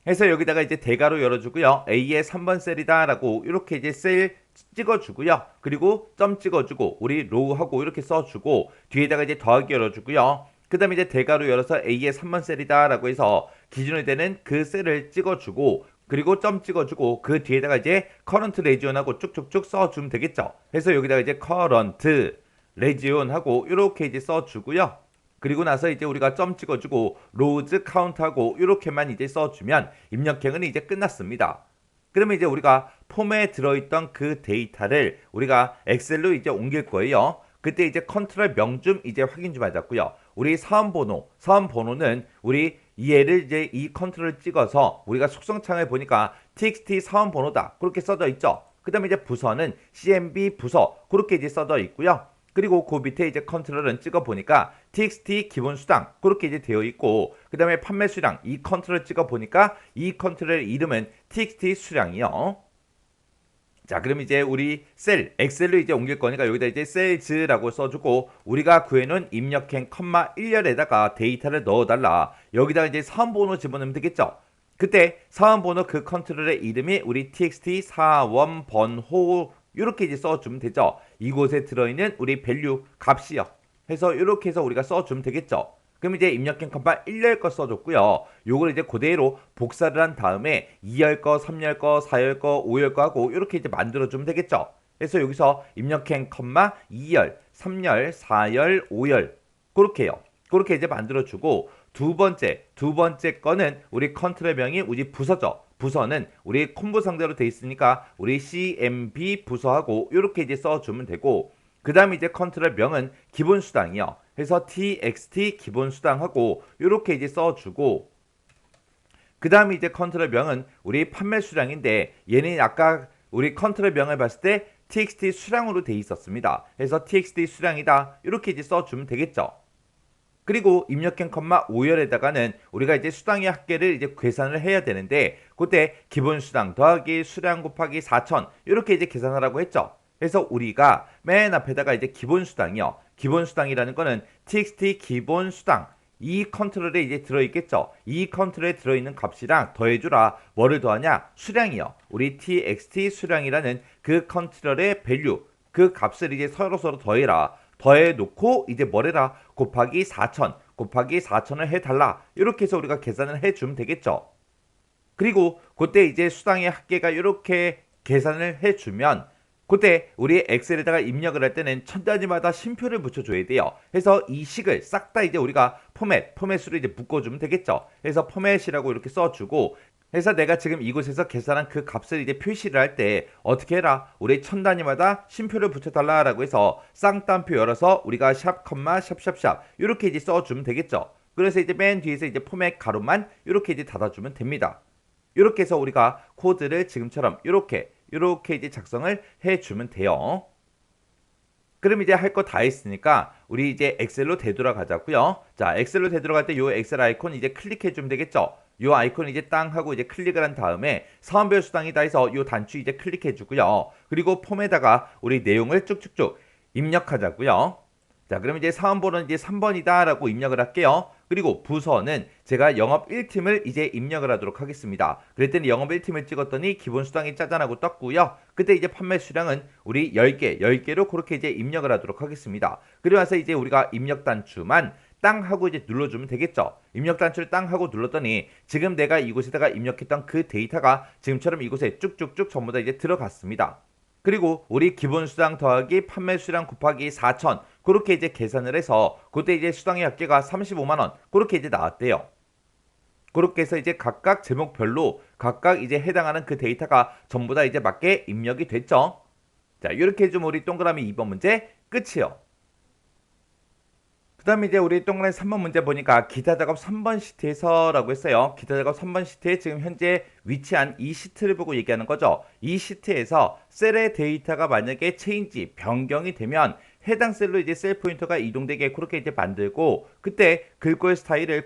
해서 여기다가 이제 대괄호 열어주고요. A의 3번 셀이다 라고 이렇게 이제 셀 찍어주고요. 그리고 점 찍어주고 우리 로우하고 이렇게 써주고 뒤에다가 이제 더하기 열어주고요. 그 다음에 이제 대괄호 열어서 A의 3번 셀이다 라고 해서 기준이 되는 그 셀을 찍어주고 그리고 점 찍어주고 그 뒤에다가 이제 current region하고 쭉쭉쭉 써주면 되겠죠. 그래서 여기다가 이제 current region하고 이렇게 이제 써주고요. 그리고 나서 이제 우리가 점 찍어주고 rows count하고 이렇게만 이제 써주면 입력행은 이제 끝났습니다. 그러면 이제 우리가 폼에 들어있던 그 데이터를 우리가 엑셀로 이제 옮길 거예요. 그때 이제 컨트롤 명 좀 이제 확인 좀 하자고요. 우리 사원번호는 우리 얘를 이제 이 컨트롤을 찍어서 우리가 속성창을 보니까 txt 사원번호다 그렇게 써져 있죠. 그 다음에 이제 부서는 cmb 부서 그렇게 이제 써져 있고요. 그리고 그 밑에 이제 컨트롤은 찍어 보니까 txt 기본 수당 그렇게 이제 되어 있고 그 다음에 판매 수량 이 컨트롤 찍어 보니까 이 컨트롤의 이름은 txt 수량이요. 자, 그럼 이제 우리 셀, 엑셀로 이제 옮길 거니까 여기다 이제 셀즈라고 써주고 우리가 구해놓은 입력행 컴마 1열에다가 데이터를 넣어달라. 여기다가 이제 사원번호 집어넣으면 되겠죠. 그때 사원번호 그 컨트롤의 이름이 우리 txt 사원번호 이렇게 이제 써주면 되죠. 이곳에 들어있는 우리 밸류 값이요. 해서 이렇게 해서 우리가 써주면 되겠죠. 그럼 이제 입력행 컴마 1열 거 써줬고요. 요걸 이제 그대로 복사를 한 다음에 2열 거, 3열 거, 4열 거, 5열 거 하고 이렇게 이제 만들어주면 되겠죠. 그래서 여기서 입력행 컴마 2열, 3열, 4열, 5열 그렇게요. 그렇게 이제 만들어주고 두 번째 거는 우리 컨트롤 명이 우리 부서죠. 부서는 우리 콤보 상대로 돼 있으니까 우리 CMB 부서하고 이렇게 이제 써주면 되고 그 다음에 이제 컨트롤 명은 기본 수당이요. 해서 txt 기본 수당하고 이렇게 이제 써주고 그 다음에 이제 컨트롤 명은 우리 판매 수량인데 얘는 아까 우리 컨트롤 명을 봤을 때 txt 수량으로 돼 있었습니다. 그래서 txt 수량이다 이렇게 이제 써주면 되겠죠. 그리고 입력행 컴마 5열에다가는 우리가 이제 수당의 합계를 이제 계산을 해야 되는데 그때 기본 수당 더하기 수량 곱하기 4,000 이렇게 이제 계산하라고 했죠. 그래서 우리가 맨 앞에다가 이제 기본 수당이요. 기본 수당이라는 거는 txt 기본 수당 이 컨트롤에 이제 들어있겠죠. 이 컨트롤에 들어있는 값이랑 더해주라. 뭐를 더하냐? 수량이요. 우리 txt 수량이라는 그 컨트롤의 밸류 그 값을 이제 서로 더해라. 더해놓고 이제 뭐래라? 곱하기 4,000 곱하기 4,000을 해달라. 이렇게 해서 우리가 계산을 해주면 되겠죠. 그리고 그때 이제 수당의 합계가 이렇게 계산을 해주면 그때 우리 엑셀에다가 입력을 할 때는 천 단위마다 쉼표를 붙여줘야 돼요. 그래서 이 식을 싹 다 이제 우리가 포맷으로 이제 묶어주면 되겠죠. 그래서 포맷이라고 이렇게 써주고 그래서 내가 지금 이곳에서 계산한 그 값을 이제 표시를 할 때 어떻게 해라? 우리 천 단위마다 쉼표를 붙여달라라고 해서 쌍따옴표 열어서 우리가 샵 컴마 샵샵샵 이렇게 이제 써주면 되겠죠. 그래서 이제 맨 뒤에서 이제 포맷 가로만 이렇게 이제 닫아주면 됩니다. 이렇게 해서 우리가 코드를 지금처럼 이렇게 이제 작성을 해주면 돼요. 그럼 이제 할 거 다 했으니까 우리 이제 엑셀로 되돌아가자고요. 자, 엑셀로 되돌아갈 때 요 엑셀 아이콘 이제 클릭해 주면 되겠죠. 요 아이콘 이제 땅 하고 이제 클릭을 한 다음에 사원별 수당이다 해서 요 단추 이제 클릭해 주고요. 그리고 폼에다가 우리 내용을 쭉쭉쭉 입력하자고요. 자, 그럼 이제 사원번호는 이제 3번이다 라고 입력을 할게요. 그리고 부서는 제가 영업 1팀을 이제 입력을 하도록 하겠습니다. 그랬더니 영업 1팀을 찍었더니 기본 수당이 짜잔하고 떴고요. 그때 이제 판매 수량은 우리 10개로 그렇게 이제 입력을 하도록 하겠습니다. 그리고 나서 이제 우리가 입력 단추만 땅 하고 이제 눌러주면 되겠죠. 입력 단추를 땅 하고 눌렀더니 지금 내가 이곳에다가 입력했던 그 데이터가 지금처럼 이곳에 쭉쭉쭉 전부 다 이제 들어갔습니다. 그리고 우리 기본 수당 더하기 판매 수량 곱하기 4,000 그렇게 이제 계산을 해서 그때 이제 수당의 합계가 35만 원 그렇게 이제 나왔대요. 그렇게 해서 이제 각각 제목별로 각각 이제 해당하는 그 데이터가 전부 다 이제 맞게 입력이 됐죠. 자, 이렇게 해주면 우리 동그라미 2번 문제 끝이요. 그 다음에 이제 우리 동그라미 3번 문제 보니까 기타 작업 3번 시트에서 라고 했어요. 기타 작업 3번 시트에 지금 현재 위치한 이 시트를 보고 얘기하는 거죠. 이 시트에서 셀의 데이터가 만약에 체인지, 변경이 되면 해당 셀로 이제 셀 포인터가 이동되게 그렇게 이제 만들고 그때 글꼴 스타일을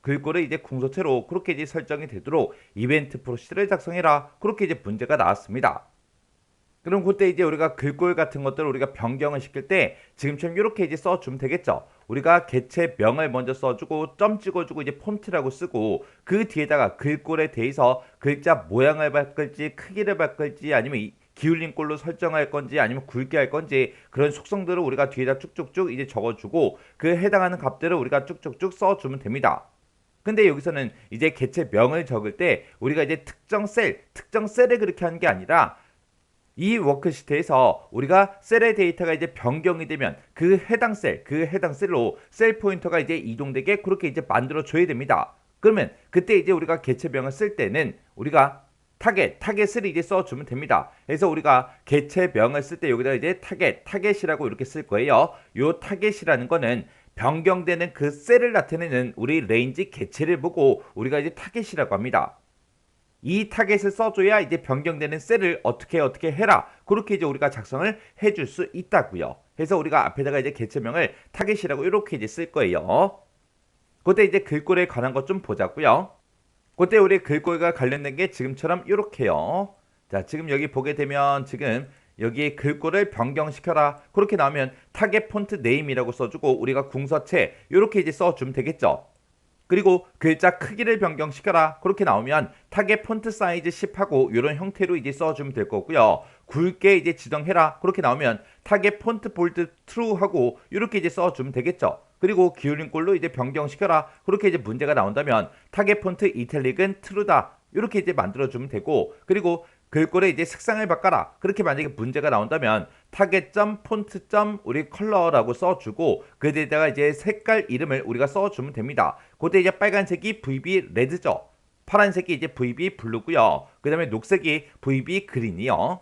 글꼴을 이제 궁서체로 그렇게 이제 설정이 되도록 이벤트 프로시저를 작성해라. 그렇게 이제 문제가 나왔습니다. 그럼 그때 이제 우리가 글꼴 같은 것들을 우리가 변경을 시킬 때 지금처럼 이렇게 이제 써주면 되겠죠. 우리가 개체명을 먼저 써주고 점 찍어주고 이제 폰트라고 쓰고 그 뒤에다가 글꼴에 대해서 글자 모양을 바꿀지 크기를 바꿀지 아니면 기울림 꼴로 설정할 건지 아니면 굵게 할 건지 그런 속성들을 우리가 뒤에다 쭉쭉쭉 이제 적어주고 그 해당하는 값들을 우리가 쭉쭉쭉 써주면 됩니다. 근데 여기서는 이제 개체명을 적을 때 우리가 이제 특정 셀에 그렇게 하는 게 아니라 이 워크시트에서 우리가 셀의 데이터가 이제 변경이 되면 그 해당 셀로 셀 포인터가 이제 이동되게 그렇게 이제 만들어 줘야 됩니다. 그러면 그때 이제 우리가 개체명을 쓸 때는 우리가 타겟을 이제 써주면 됩니다. 그래서 우리가 개체명을 쓸 때 여기다 이제 타겟이라고 이렇게 쓸 거예요. 요 타겟이라는 거는 변경되는 그 셀을 나타내는 우리 레인지 개체를 보고 우리가 이제 타겟이라고 합니다. 이 타겟을 써줘야 이제 변경되는 셀을 어떻게 해라. 그렇게 이제 우리가 작성을 해줄 수 있다고요. 그래서 우리가 앞에다가 이제 개체명을 타겟이라고 이렇게 이제 쓸 거예요. 그때 이제 글꼴에 관한 것 좀 보자고요. 그때 우리 글꼴과 관련된 게 지금처럼 이렇게요. 자, 지금 여기 보게 되면 지금 여기 글꼴을 변경시켜라. 그렇게 나오면 타겟 폰트 네임이라고 써주고 우리가 궁서체 이렇게 이제 써주면 되겠죠. 그리고 글자 크기를 변경시켜라. 그렇게 나오면 타겟 폰트 사이즈 10하고 이런 형태로 이제 써주면 될 거고요. 굵게 이제 지정해라. 그렇게 나오면 타겟 폰트 볼드 트루하고 이렇게 이제 써주면 되겠죠. 그리고 기울인 꼴로 이제 변경시켜라. 그렇게 이제 문제가 나온다면 타겟 폰트 이탈릭은 트루다. 이렇게 이제 만들어주면 되고, 그리고 글꼴에 이제 색상을 바꿔라. 그렇게 만약에 문제가 나온다면 타겟점 폰트점 우리 컬러라고 써주고 그대에다가 이제 색깔 이름을 우리가 써주면 됩니다. 그때 이제 빨간색이 VB 레드죠. 파란색이 이제 VB 블루고요. 그 다음에 녹색이 VB 그린이요.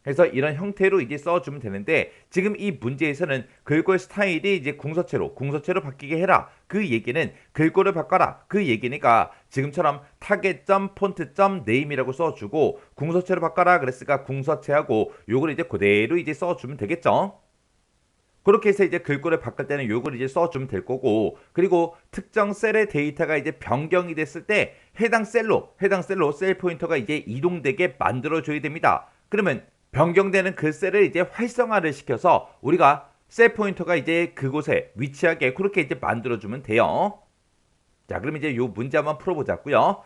그래서 이런 형태로 이제 써주면 되는데 지금 이 문제에서는 글꼴 스타일이 이제 궁서체로 바뀌게 해라. 그 얘기는 글꼴을 바꿔라. 그 얘기니까 지금처럼 타겟점 폰트점 네임이라고 써주고 궁서체로 바꿔라 그랬으니까 궁서체하고 요걸 이제 그대로 이제 써주면 되겠죠. 그렇게 해서 이제 글꼴을 바꿀 때는 요걸 이제 써주면 될 거고, 그리고 특정 셀의 데이터가 이제 변경이 됐을 때 해당 셀로 셀 포인터가 이제 이동되게 만들어줘야 됩니다. 그러면 변경되는 그 셀을 이제 활성화를 시켜서 우리가 셀 포인터가 이제 그곳에 위치하게 그렇게 이제 만들어주면 돼요. 자, 그럼 이제 요 문제 한번 풀어보자고요.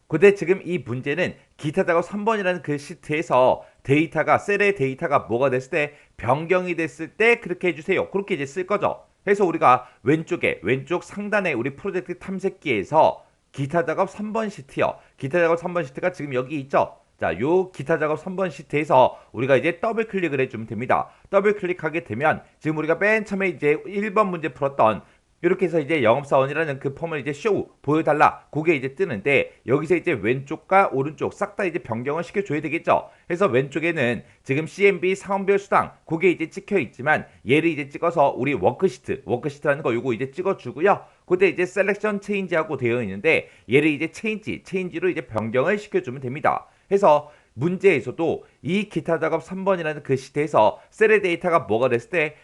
근데 지금 이 문제는 기타 작업 3번이라는 그 시트에서 데이터가 셀의 데이터가 뭐가 됐을 때 변경이 됐을 때 그렇게 해주세요. 그렇게 이제 쓸 거죠. 그래서 우리가 왼쪽 상단에 우리 프로젝트 탐색기에서 기타 작업 3번 시트요. 기타 작업 3번 시트가 지금 여기 있죠. 자, 요 기타 작업 3번 시트에서 우리가 이제 더블 클릭을 해주면 됩니다. 더블 클릭하게 되면 지금 우리가 맨 처음에 이제 1번 문제 풀었던 이렇게 해서 이제 영업사원이라는 그 폼을 이제 쇼 보여달라. 그게 이제 뜨는데 여기서 이제 왼쪽과 오른쪽 싹 다 이제 변경을 시켜줘야 되겠죠. 그래서 왼쪽에는 지금 CMB 사원별 수당 그게 이제 찍혀 있지만 얘를 이제 찍어서 우리 워크시트라는 거 요거 이제 찍어주고요. 그때 이제 셀렉션 체인지하고 되어 있는데 얘를 이제 체인지로 이제 변경을 시켜주면 됩니다. 해서 문제에서도 이 기타 작업 3번이라는 그 시트에서 셀의 데이터가 뭐가 됐을 때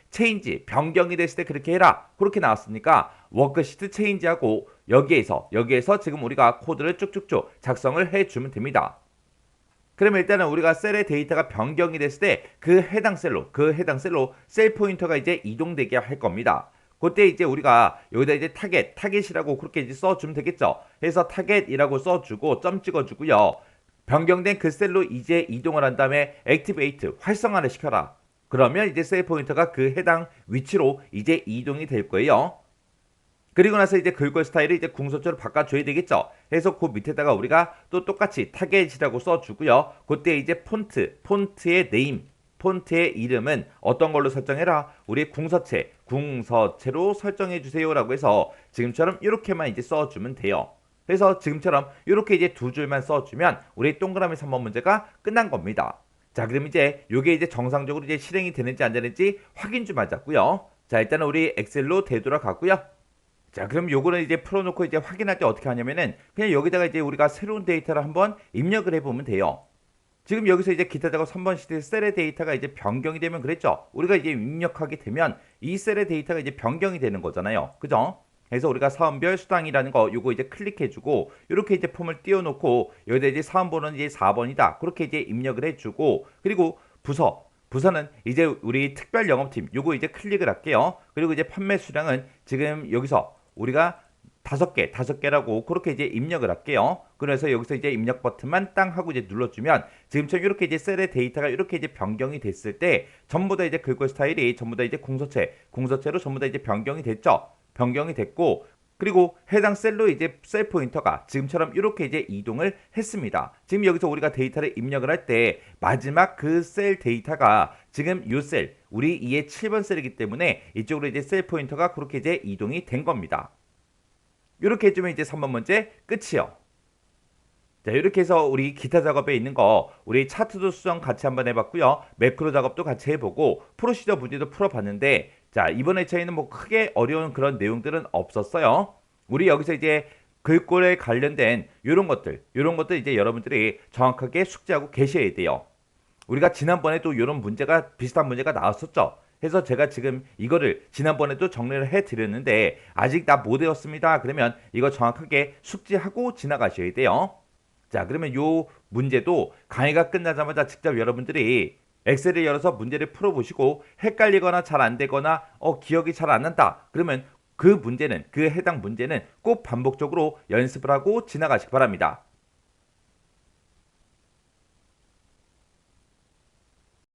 변경이 됐을 때 그렇게 해라. 그렇게 나왔으니까 워크시트 체인지하고 여기에서 지금 우리가 코드를 쭉쭉쭉 작성을 해주면 됩니다. 그러면 일단은 우리가 셀의 데이터가 변경이 됐을 때 그 해당 셀로 셀 포인터가 이제 이동되게 할 겁니다. 그때 이제 우리가 여기다 이제 타겟이라고 그렇게 이제 써주면 되겠죠. 그래서 타겟이라고 써주고 점 찍어주고요. 변경된 그 셀로 이제 이동을 한 다음에 액티베이트 활성화를 시켜라. 그러면 이제 셀 포인터가 그 해당 위치로 이제 이동이 될 거예요. 그리고 나서 이제 글꼴 스타일을 이제 궁서체로 바꿔줘야 되겠죠. 그래서 그 밑에다가 우리가 또 똑같이 타겟이라고 써주고요. 그때 이제 폰트의 네임, 폰트의 이름은 어떤 걸로 설정해라? 우리 궁서체로 설정해주세요 라고 해서 지금처럼 이렇게만 이제 써주면 돼요. 그래서 지금처럼 이렇게 이제 두 줄만 써주면 우리 동그라미 3번 문제가 끝난 겁니다. 자, 그럼 이제 이게 이제 정상적으로 이제 실행이 되는지 안 되는지 확인 좀 하자고요. 자, 일단은 우리 엑셀로 되돌아가고요. 자, 그럼 요거는 이제 풀어놓고 이제 확인할 때 어떻게 하냐면은 그냥 여기다가 이제 우리가 새로운 데이터를 한번 입력을 해보면 돼요. 지금 여기서 이제 기타 작업 3번 시트에 셀의 데이터가 이제 변경이 되면 그랬죠. 우리가 이제 입력하게 되면 이 셀의 데이터가 이제 변경이 되는 거잖아요. 그죠? 그래서 우리가 사원별 수당이라는 거 요거 이제 클릭해주고 이렇게 이제 폼을 띄워놓고 여기다 이제 사원번호는 이제 4번이다. 그렇게 이제 입력을 해주고 그리고 부서는 이제 우리 특별 영업팀 요거 이제 클릭을 할게요. 그리고 이제 판매 수량은 지금 여기서 우리가 5개라고 그렇게 이제 입력을 할게요. 그래서 여기서 이제 입력 버튼만 땅 하고 이제 눌러주면 지금처럼 이렇게 이제 셀의 데이터가 이렇게 이제 변경이 됐을 때 전부 다 이제 글꼴 스타일이 전부 다 이제 궁서체로 전부 다 이제 변경이 됐죠. 변경이 됐고 그리고 해당 셀로 이제 셀 포인터가 지금처럼 이렇게 이제 이동을 했습니다. 지금 여기서 우리가 데이터를 입력을 할 때 마지막 그 셀 데이터가 지금 요 셀 우리 2의 7번 셀이기 때문에 이쪽으로 이제 셀 포인터가 그렇게 이제 이동이 된 겁니다. 이렇게 해주면 이제 3번 문제 끝이요. 자, 이렇게 해서 우리 기타 작업에 있는 거 우리 차트도 수정 같이 한번 해봤고요. 매크로 작업도 같이 해보고 프로시저 문제도 풀어봤는데 자, 이번에 저희는 뭐 크게 어려운 그런 내용들은 없었어요. 우리 여기서 이제 글꼴에 관련된 이런 것들 이제 여러분들이 정확하게 숙지하고 계셔야 돼요. 우리가 지난번에도 이런 문제가 비슷한 문제가 나왔었죠. 그래서 제가 지금 이거를 지난번에도 정리를 해드렸는데 아직 다 못 외웠습니다. 그러면 이거 정확하게 숙지하고 지나가셔야 돼요. 자, 그러면 요 문제도 강의가 끝나자마자 직접 여러분들이 엑셀을 열어서 문제를 풀어보시고 헷갈리거나 잘 안 되거나 기억이 잘 안 난다. 그러면 그 해당 문제는 꼭 반복적으로 연습을 하고 지나가시기 바랍니다.